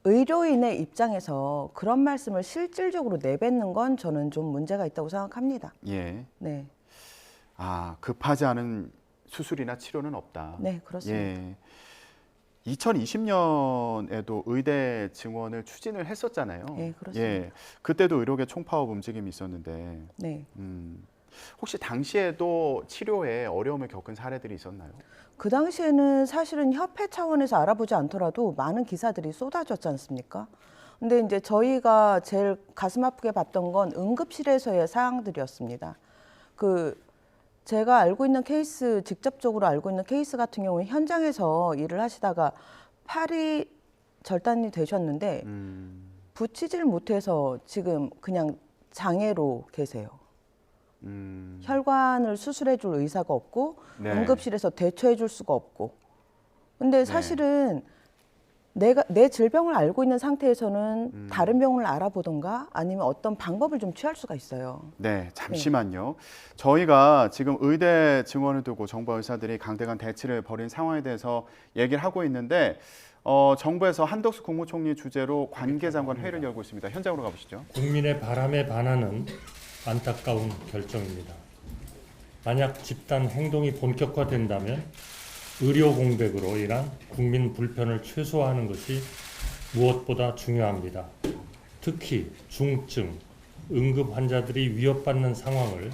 의료인의 입장에서 그런 말씀을 실질적으로 내뱉는 건 저는 좀 문제가 있다고 생각합니다. 예. 네. 아, 급하지 않은 수술이나 치료는 없다. 네, 그렇습니다. 예. 2020년에도 의대 증원을 추진을 했었잖아요. 네, 그렇습니다. 예. 그때도 의료계 총파업 움직임이 있었는데 네. 혹시 당시에도 치료에 어려움을 겪은 사례들이 있었나요? 그 당시에는 사실은 협회 차원에서 알아보지 않더라도 많은 기사들이 쏟아졌지 않습니까? 근데 이제 저희가 제일 가슴 아프게 봤던 건 응급실에서의 사항들이었습니다. 제가 알고 있는 케이스, 직접적으로 알고 있는 케이스 같은 경우는 현장에서 일을 하시다가 팔이 절단이 되셨는데 붙이질 못해서 지금 그냥 장애로 계세요. 혈관을 수술해 줄 의사가 없고 네. 응급실에서 대처해 줄 수가 없고. 근데 사실은 내 질병을 알고 있는 상태에서는 다른 병을 알아보던가 아니면 어떤 방법을 좀 취할 수가 있어요. 네, 잠시만요. 저희가 지금 의대 증원을 두고 정부 의사들이 강대강 대치를 벌인 상황에 대해서 얘기를 하고 있는데 정부에서 한덕수 국무총리 주재로 관계장관 회의를 열고 있습니다. 현장으로 가보시죠. 국민의 바람에 반하는 안타까운 결정입니다. 만약 집단 행동이 본격화된다면 의료 공백으로 인한 국민 불편을 최소화하는 것이 무엇보다 중요합니다. 특히 중증, 응급 환자들이 위협받는 상황을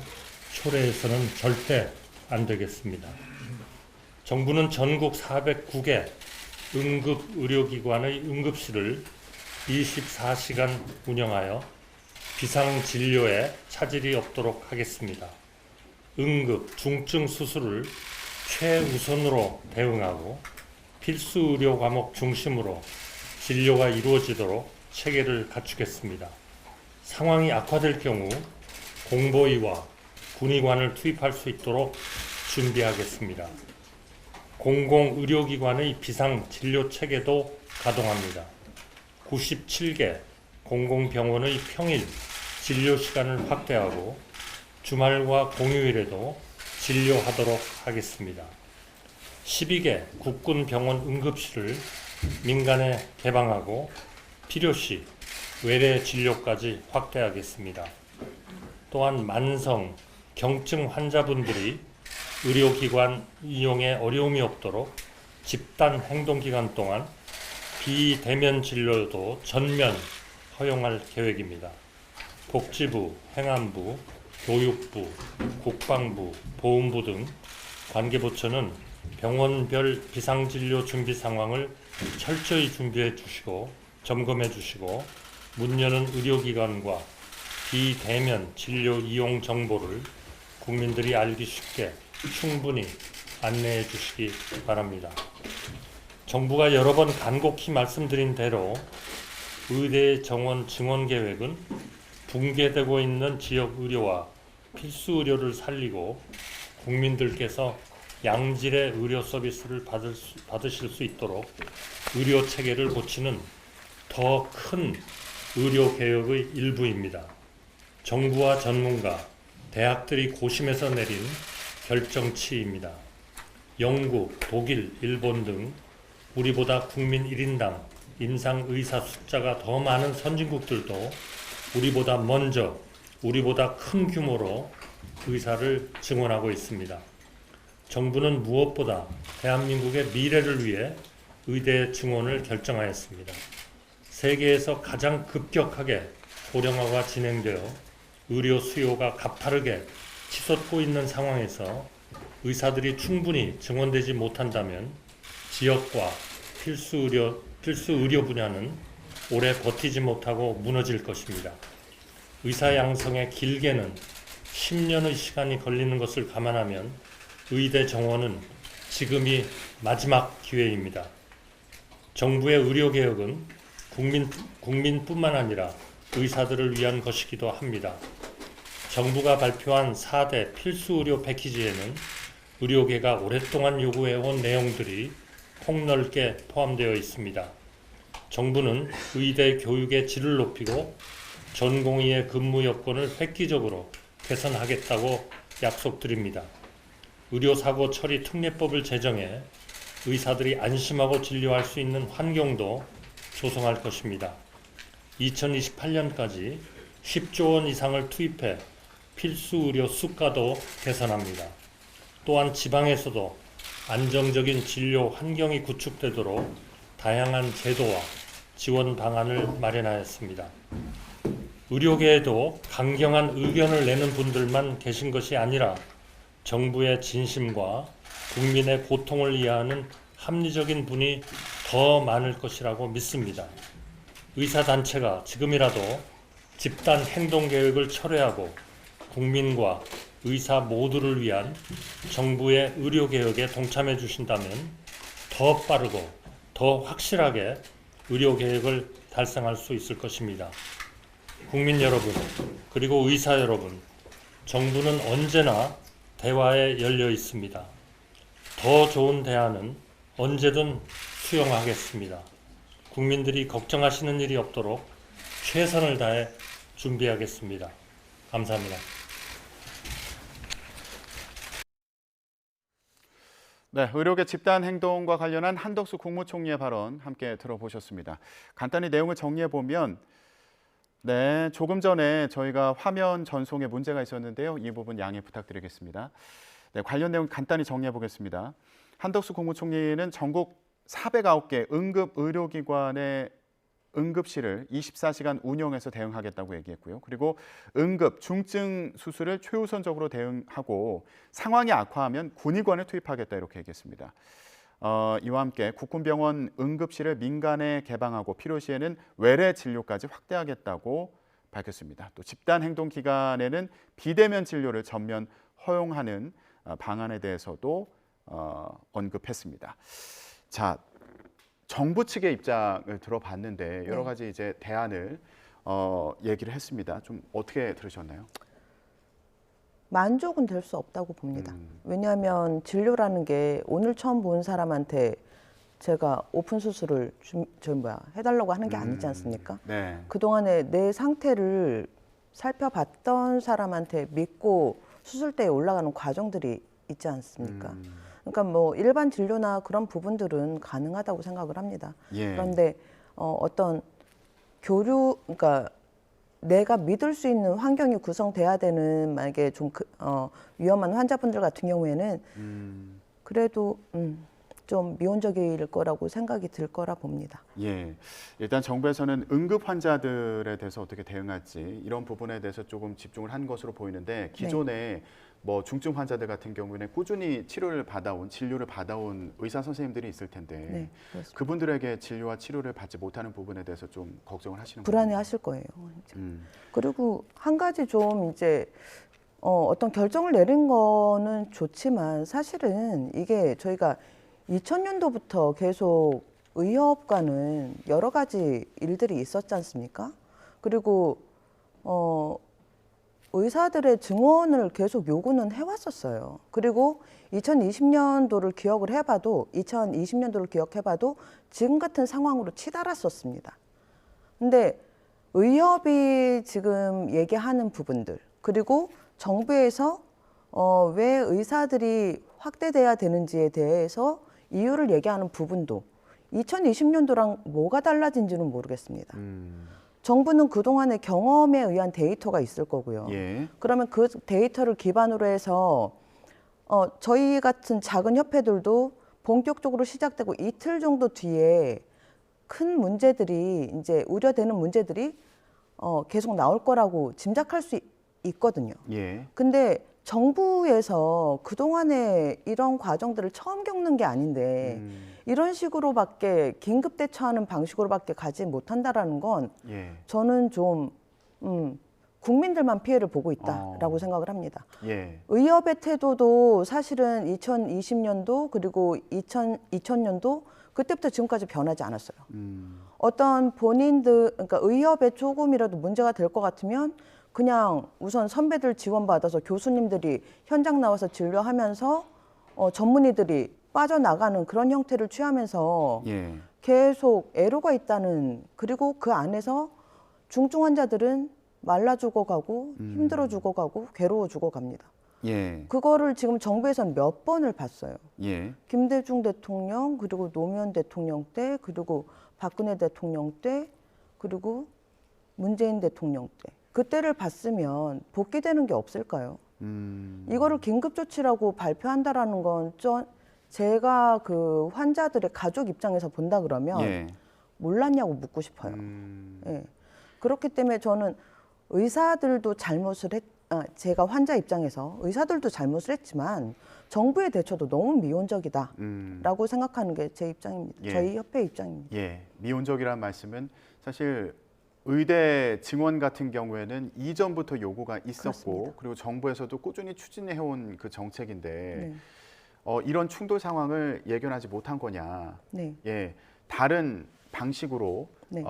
초래해서는 절대 안 되겠습니다. 정부는 전국 409개 응급의료기관의 응급실을 24시간 운영하여 비상진료에 차질이 없도록 하겠습니다. 응급, 중증 수술을 최우선으로 대응하고 필수 의료 과목 중심으로 진료가 이루어지도록 체계를 갖추겠습니다. 상황이 악화될 경우 공보위와 군의관을 투입할 수 있도록 준비하겠습니다. 공공의료기관의 비상진료 체계도 가동합니다. 97개 공공병원의 평일 진료 시간을 확대하고 주말과 공휴일에도 진료하도록 하겠습니다. 12개 국군병원 응급실을 민간에 개방하고 필요시 외래 진료까지 확대하겠습니다. 또한 만성, 경증 환자분들이 의료기관 이용에 어려움이 없도록 집단 행동기간 동안 비대면 진료도 전면 허용할 계획입니다. 복지부, 행안부, 교육부, 국방부, 보훈부 등 관계부처는 병원별 비상진료 준비 상황을 철저히 준비해 주시고 점검해 주시고 문 여는 의료기관과 비대면 진료 이용 정보를 국민들이 알기 쉽게 충분히 안내해 주시기 바랍니다. 정부가 여러 번 간곡히 말씀드린 대로 의대 정원 증원 계획은 붕괴되고 있는 지역 의료와 필수 의료를 살리고 국민들께서 양질의 의료 서비스를 받으실 수 있도록 의료 체계를 고치는 더 큰 의료 개혁의 일부입니다. 정부와 전문가, 대학들이 고심해서 내린 결정치입니다. 영국, 독일, 일본 등 우리보다 국민 1인당 임상 의사 숫자가 더 많은 선진국들도 우리보다 먼저, 우리보다 큰 규모로 의사를 증원하고 있습니다. 정부는 무엇보다 대한민국의 미래를 위해 의대 증원을 결정하였습니다. 세계에서 가장 급격하게 고령화가 진행되어 의료 수요가 가파르게 치솟고 있는 상황에서 의사들이 충분히 증원되지 못한다면 지역과 필수 의료 분야는 오래 버티지 못하고 무너질 것입니다. 의사 양성에 길게는 10년의 시간이 걸리는 것을 감안하면 의대 정원은 지금이 마지막 기회입니다. 정부의 의료개혁은 국민뿐만 아니라 의사들을 위한 것이기도 합니다. 정부가 발표한 4대 필수 의료 패키지에는 의료계가 오랫동안 요구해온 내용들이 폭넓게 포함되어 있습니다. 정부는 의대 교육의 질을 높이고 전공의의 근무 여건을 획기적으로 개선하겠다고 약속드립니다. 의료사고 처리 특례법을 제정해 의사들이 안심하고 진료할 수 있는 환경도 조성할 것입니다. 2028년까지 10조 원 이상을 투입해 필수 의료 수가도 개선합니다. 또한 지방에서도 안정적인 진료 환경이 구축되도록 다양한 제도와 지원 방안을 마련하였습니다. 의료계에도 강경한 의견을 내는 분들만 계신 것이 아니라 정부의 진심과 국민의 고통을 이해하는 합리적인 분이 더 많을 것이라고 믿습니다. 의사단체가 지금이라도 집단 행동계획을 철회하고 국민과 의사 모두를 위한 정부의 의료개혁에 동참해 주신다면 더 빠르고 더 확실하게 의료개혁을 달성할 수 있을 것입니다. 국민 여러분, 그리고 의사 여러분, 정부는 언제나 대화에 열려 있습니다. 더 좋은 대안은 언제든 수용하겠습니다. 국민들이 걱정하시는 일이 없도록 최선을 다해 준비하겠습니다. 감사합니다. 네, 의료계 집단 행동과 관련한 한덕수 국무총리의 발언 함께 들어보셨습니다. 간단히 내용을 정리해 보면, 네, 조금 전에 저희가 화면 전송에 문제가 있었는데요. 이 부분 양해 부탁드리겠습니다. 네, 관련 내용 간단히 정리해 보겠습니다. 한덕수 국무총리는 전국 409개 응급의료기관의 응급실을 24시간 운영해서 대응하겠다고 얘기했고요. 그리고 응급, 중증 수술을 최우선적으로 대응하고 상황이 악화하면 군의관을 투입하겠다 이렇게 얘기했습니다. 이와 함께 국군병원 응급실을 민간에 개방하고 필요시에는 외래 진료까지 확대하겠다고 밝혔습니다. 또 집단 행동 기간에는 비대면 진료를 전면 허용하는 방안에 대해서도 언급했습니다. 자, 정부 측의 입장을 들어봤는데 여러 가지 이제 대안을 얘기를 했습니다. 좀 어떻게 들으셨나요? 만족은 될 수 없다고 봅니다. 왜냐하면 진료라는 게 오늘 처음 본 사람한테 제가 오픈 수술을 해달라고 하는 게 아니지 않습니까? 네. 그동안에 내 상태를 살펴봤던 사람한테 믿고 수술대에 올라가는 과정들이 있지 않습니까? 그러니까 뭐 일반 진료나 그런 부분들은 가능하다고 생각을 합니다. 예. 그런데 어떤 교류, 그러니까 내가 믿을 수 있는 환경이 구성돼야 되는 만약에 좀 위험한 환자분들 같은 경우에는 그래도 좀 미온적일 거라고 생각이 들 거라 봅니다. 예, 일단 정부에서는 응급 환자들에 대해서 어떻게 대응할지 이런 부분에 대해서 조금 집중을 한 것으로 보이는데 기존에 뭐 중증 환자들 같은 경우에는 꾸준히 치료를 받아온, 진료를 받아온 의사 선생님들이 있을 텐데 그분들에게 진료와 치료를 받지 못하는 부분에 대해서 좀 걱정을 하시는 거예요. 불안해하실 거예요. 그리고 한 가지 좀 이제 어떤 결정을 내린 거는 좋지만 사실은 이게 저희가 2000년도부터 계속 의협과는 여러 가지 일들이 있었지 않습니까? 그리고 의사들의 증언을 계속 요구는 해왔었어요. 그리고 2020년도를 기억해봐도 지금 같은 상황으로 치달았었습니다. 근데 의협이 지금 얘기하는 부분들, 그리고 정부에서 왜 의사들이 확대돼야 되는지에 대해서 이유를 얘기하는 부분도 2020년도랑 뭐가 달라진지는 모르겠습니다. 정부는 그동안의 경험에 의한 데이터가 있을 거고요. 예. 그러면 그 데이터를 기반으로 해서 저희 같은 작은 협회들도 본격적으로 시작되고 이틀 정도 뒤에 큰 문제들이 이제 우려되는 문제들이 계속 나올 거라고 짐작할 수 있거든요. 예. 근데 정부에서 그동안에 이런 과정들을 처음 겪는 게 아닌데 이런 식으로밖에 긴급 대처하는 방식으로밖에 가지 못한다라는 건 예. 저는 좀 국민들만 피해를 보고 있다라고 생각을 합니다. 예. 의협의 태도도 사실은 2020년도 그리고 2000년도 그때부터 지금까지 변하지 않았어요. 어떤 본인들, 그러니까 의협에 조금이라도 문제가 될 것 같으면 그냥 우선 선배들 지원받아서 교수님들이 현장 나와서 진료하면서 전문의들이 빠져나가는 그런 형태를 취하면서 예. 계속 애로가 있다는, 그리고 그 안에서 중증 환자들은 말라 죽어가고 힘들어 죽어가고 괴로워 죽어갑니다. 예. 그거를 지금 정부에서는 몇 번을 봤어요. 예. 김대중 대통령, 그리고 노무현 대통령 때, 그리고 박근혜 대통령 때, 그리고 문재인 대통령 때. 그때를 봤으면 복귀되는 게 없을까요? 이거를 긴급조치라고 발표한다라는 건 제가 그 환자들의 가족 입장에서 본다 그러면 예. 몰랐냐고 묻고 싶어요. 예. 그렇기 때문에 저는 의사들도 제가 환자 입장에서 의사들도 잘못을 했지만 정부의 대처도 너무 미온적이다라고 생각하는 게 제 입장입니다. 예. 저희 협회 입장입니다. 예. 미온적이라는 말씀은 사실 의대 증원 같은 경우에는 이전부터 요구가 있었고 그렇습니다. 그리고 정부에서도 꾸준히 추진해온 그 정책인데 네. 이런 충돌 상황을 예견하지 못한 거냐. 네. 예. 다른 방식으로 네.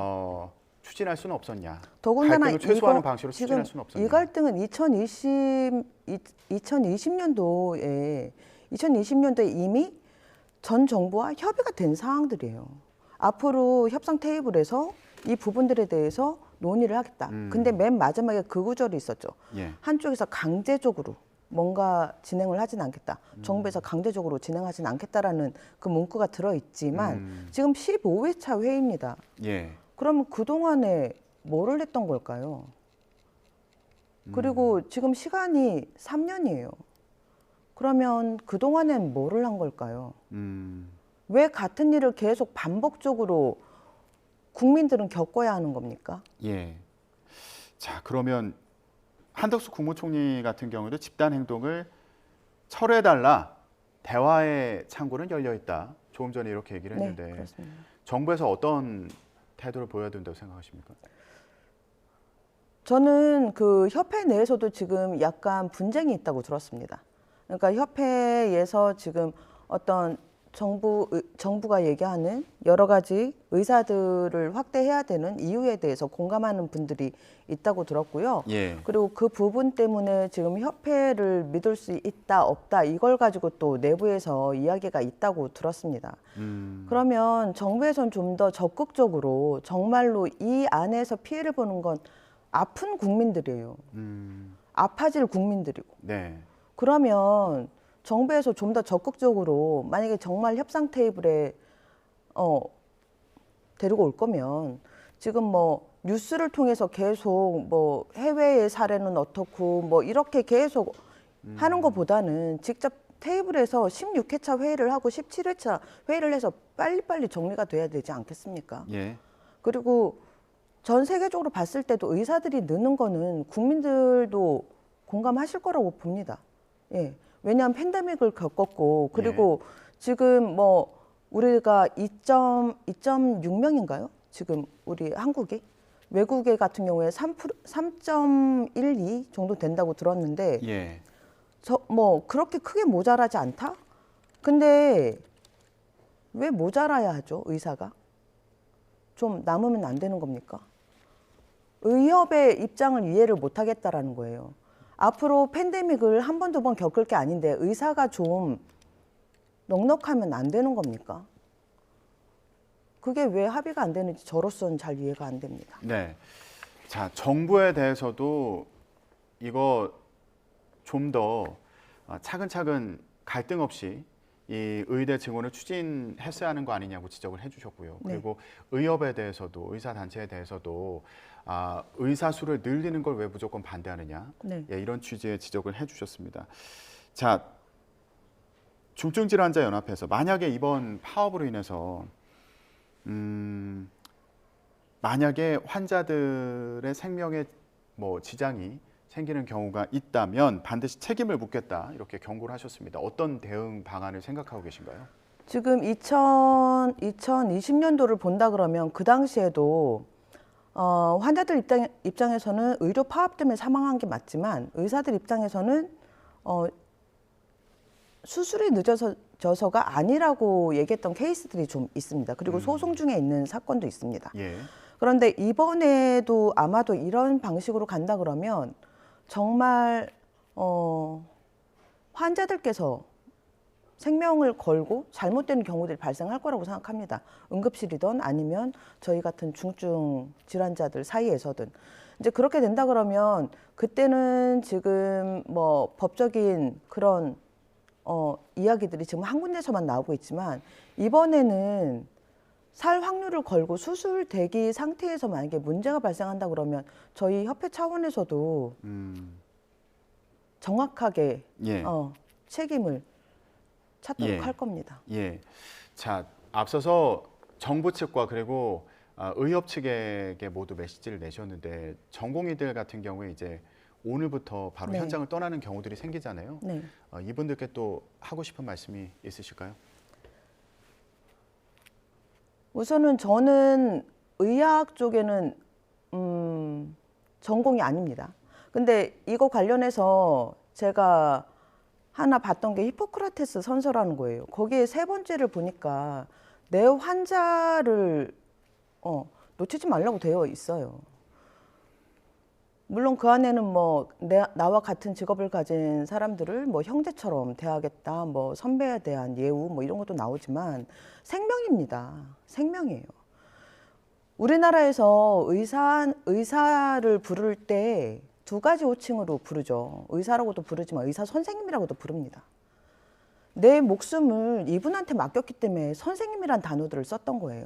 추진할 수는 없었냐. 더군다나 갈등을 최소화하는 방식으로 지금 추진할 수는 없었냐. 이 갈등은 2020년도에 이미 전 정부와 협의가 된 사항들이에요. 앞으로 협상 테이블에서 이 부분들에 대해서 논의를 하겠다. 근데 맨 마지막에 그 구절이 있었죠. 예. 한쪽에서 강제적으로 뭔가 진행을 하진 않겠다. 정부에서 강제적으로 진행하진 않겠다라는 그 문구가 들어있지만 지금 15회차 회의입니다. 예. 그러면 그동안에 뭐를 했던 걸까요? 그리고 지금 시간이 3년이에요. 그러면 그동안엔 뭐를 한 걸까요? 왜 같은 일을 계속 반복적으로 국민들은 겪어야 하는 겁니까? 예. 자, 그러면 한덕수 국무총리 같은 경우도 집단 행동을 철회해달라. 대화의 창구는 열려 있다. 조금 전에 이렇게 얘기를 했는데 네, 그렇습니다. 정부에서 어떤 태도를 보여야 된다고 생각하십니까? 저는 그 협회 내에서도 지금 약간 분쟁이 있다고 들었습니다. 그러니까 협회에서 지금 어떤 정부가 얘기하는 여러 가지 의사들을 확대해야 되는 이유에 대해서 공감하는 분들이 있다고 들었고요. 예. 그리고 그 부분 때문에 지금 협회를 믿을 수 있다 없다 이걸 가지고 또 내부에서 이야기가 있다고 들었습니다. 그러면 정부에서는 좀 더 적극적으로 정말로 이 안에서 피해를 보는 건 아픈 국민들이에요. 아파질 국민들이고. 네. 그러면 정부에서 좀 더 적극적으로 만약에 정말 협상 테이블에 데리고 올 거면 지금 뭐 뉴스를 통해서 계속 뭐 해외의 사례는 어떻고 뭐 이렇게 계속 하는 것보다는 직접 테이블에서 16회차 회의를 하고 17회차 회의를 해서 빨리빨리 정리가 돼야 되지 않겠습니까? 예. 그리고 전 세계적으로 봤을 때도 의사들이 느는 거는 국민들도 공감하실 거라고 봅니다. 예. 왜냐하면 팬데믹을 겪었고 그리고 지금 뭐 우리가 2.6명인가요? 지금 우리 한국이 외국에 같은 경우에 3.12 정도 된다고 들었는데 예. 뭐 그렇게 크게 모자라지 않다? 근데 왜 모자라야 하죠, 의사가? 좀 남으면 안 되는 겁니까? 의협의 입장을 이해를 못 하겠다라는 거예요. 앞으로 팬데믹을 한 번, 두 번 겪을 게 아닌데 의사가 좀 넉넉하면 안 되는 겁니까? 그게 왜 합의가 안 되는지 저로서는 잘 이해가 안 됩니다. 네. 자, 정부에 대해서도 이거 좀 더 차근차근 갈등 없이 이 의대 증원을 추진했어야 하는 거 아니냐고 지적을 해주셨고요. 네. 그리고 의협에 대해서도 의사 단체에 대해서도 의사 수를 늘리는 걸 왜 무조건 반대하느냐 네. 예, 이런 취지의 지적을 해주셨습니다. 자, 중증질환자연합회에서 만약에 이번 파업으로 인해서 만약에 환자들의 생명에 뭐 지장이 생기는 경우가 있다면 반드시 책임을 묻겠다 이렇게 경고를 하셨습니다. 어떤 대응 방안을 생각하고 계신가요? 지금 2020년도를 본다 그러면 그 당시에도 환자들 입장에서는 의료 파업 때문에 사망한 게 맞지만 의사들 입장에서는 수술이 늦어져서가 아니라고 얘기했던 케이스들이 좀 있습니다. 그리고 소송 중에 있는 사건도 있습니다. 예. 그런데 이번에도 아마도 이런 방식으로 간다 그러면 정말 환자들께서 생명을 걸고 잘못되는 경우들이 발생할 거라고 생각합니다. 응급실이든 아니면 저희 같은 중증 질환자들 사이에서든. 이제 그렇게 된다 그러면 그때는 지금 뭐 법적인 그런 이야기들이 지금 한 군데서만 나오고 있지만 이번에는 살 확률을 걸고 수술 대기 상태에서 만약에 문제가 발생한다 그러면 저희 협회 차원에서도 정확하게 예. 책임을 찾도록 예. 할 겁니다. 예. 자, 앞서서 정부 측과 그리고 의협 측에게 모두 메시지를 내셨는데 전공의들 같은 경우에 이제 오늘부터 바로 네. 현장을 떠나는 경우들이 생기잖아요. 네. 이분들께 또 하고 싶은 말씀이 있으실까요? 우선은 저는 의학 쪽에는 전공이 아닙니다. 근데 이거 관련해서 제가 하나 봤던 게 히포크라테스 선서라는 거예요. 거기에 세 번째를 보니까 내 환자를 놓치지 말라고 되어 있어요. 물론 그 안에는 뭐 나와 같은 직업을 가진 사람들을 뭐 형제처럼 대하겠다, 뭐 선배에 대한 예우 뭐 이런 것도 나오지만 생명입니다. 생명이에요. 우리나라에서 의사를 부를 때 두 가지 호칭으로 부르죠. 의사라고도 부르지만 의사 선생님이라고도 부릅니다. 내 목숨을 이분한테 맡겼기 때문에 선생님이란 단어들을 썼던 거예요.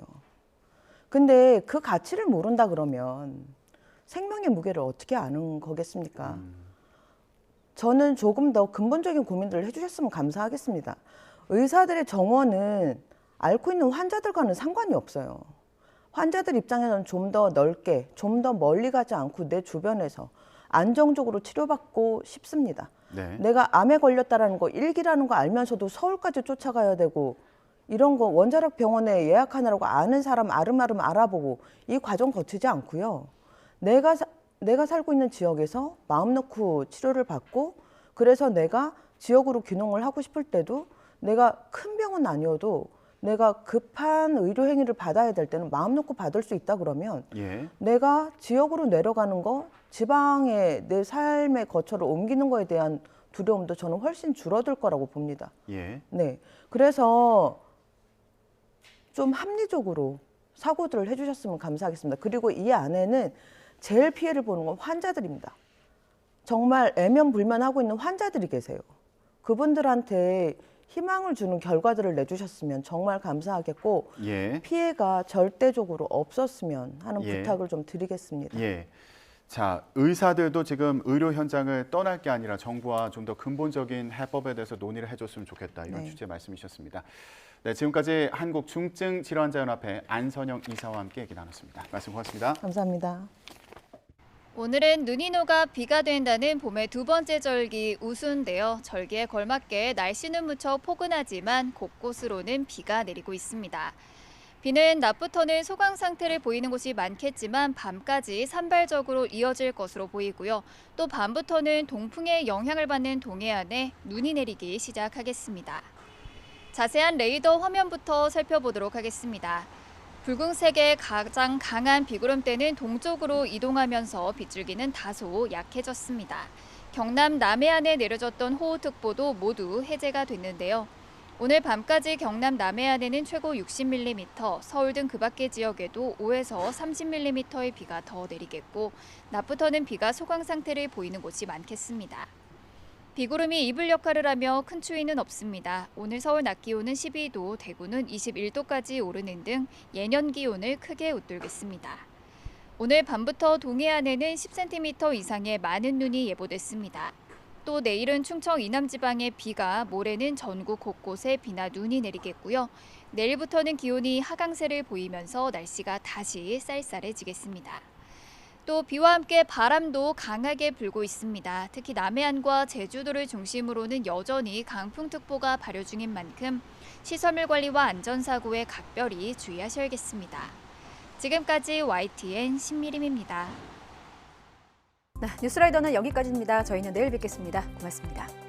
근데 그 가치를 모른다 그러면 생명의 무게를 어떻게 아는 거겠습니까? 저는 조금 더 근본적인 고민들을 해주셨으면 감사하겠습니다. 의사들의 정원은 앓고 있는 환자들과는 상관이 없어요. 환자들 입장에서는 좀 더 넓게, 좀 더 멀리 가지 않고 내 주변에서 안정적으로 치료받고 싶습니다. 네. 내가 암에 걸렸다라는 거, 일기라는 거 알면서도 서울까지 쫓아가야 되고 이런 거 원자력 병원에 예약하느라고 아는 사람 아름아름 알아보고 이 과정 거치지 않고요. 내가 살고 있는 지역에서 마음 놓고 치료를 받고 그래서 내가 지역으로 귀농을 하고 싶을 때도 내가 큰 병은 아니어도 내가 급한 의료 행위를 받아야 될 때는 마음 놓고 받을 수 있다 그러면 예. 내가 지역으로 내려가는 거, 지방에 내 삶의 거처를 옮기는 거에 대한 두려움도 저는 훨씬 줄어들 거라고 봅니다. 예. 네, 그래서 좀 합리적으로 사고들을 해주셨으면 감사하겠습니다. 그리고 이 안에는 제일 피해를 보는 건 환자들입니다. 정말 애면불면하고 있는 환자들이 계세요. 그분들한테 희망을 주는 결과들을 내주셨으면 정말 감사하겠고 예. 피해가 절대적으로 없었으면 하는 예. 부탁을 좀 드리겠습니다. 예. 자, 의사들도 지금 의료 현장을 떠날 게 아니라 정부와 좀 더 근본적인 해법에 대해서 논의를 해줬으면 좋겠다 이런 네. 취지의 말씀이셨습니다. 네, 지금까지 한국중증질환자연합회 안선영 이사와 함께 얘기 나눴습니다. 말씀 고맙습니다. 감사합니다. 오늘은 눈이 녹아 비가 된다는 봄의 두 번째 절기 우수인데요. 절기에 걸맞게 날씨는 무척 포근하지만 곳곳으로는 비가 내리고 있습니다. 비는 낮부터는 소강 상태를 보이는 곳이 많겠지만 밤까지 산발적으로 이어질 것으로 보이고요. 또 밤부터는 동풍의 영향을 받는 동해안에 눈이 내리기 시작하겠습니다. 자세한 레이더 화면부터 살펴보도록 하겠습니다. 붉은색의 가장 강한 비구름대는 동쪽으로 이동하면서 빗줄기는 다소 약해졌습니다. 경남 남해안에 내려졌던 호우특보도 모두 해제가 됐는데요. 오늘 밤까지 경남 남해안에는 최고 60mm, 서울 등 그 밖의 지역에도 5에서 30mm의 비가 더 내리겠고 낮부터는 비가 소강 상태를 보이는 곳이 많겠습니다. 비구름이 이불 역할을 하며 큰 추위는 없습니다. 오늘 서울 낮 기온은 12도, 대구는 21도까지 오르는 등 예년 기온을 크게 웃돌겠습니다. 오늘 밤부터 동해안에는 10cm 이상의 많은 눈이 예보됐습니다. 또 내일은 충청 이남 지방에 비가, 모레는 전국 곳곳에 비나 눈이 내리겠고요. 내일부터는 기온이 하강세를 보이면서 날씨가 다시 쌀쌀해지겠습니다. 또 비와 함께 바람도 강하게 불고 있습니다. 특히 남해안과 제주도를 중심으로는 여전히 강풍특보가 발효 중인 만큼 시설물 관리와 안전사고에 각별히 주의하셔야겠습니다. 지금까지 YTN 신미림입니다. 뉴스라이더는 여기까지입니다. 저희는 내일 뵙겠습니다. 고맙습니다.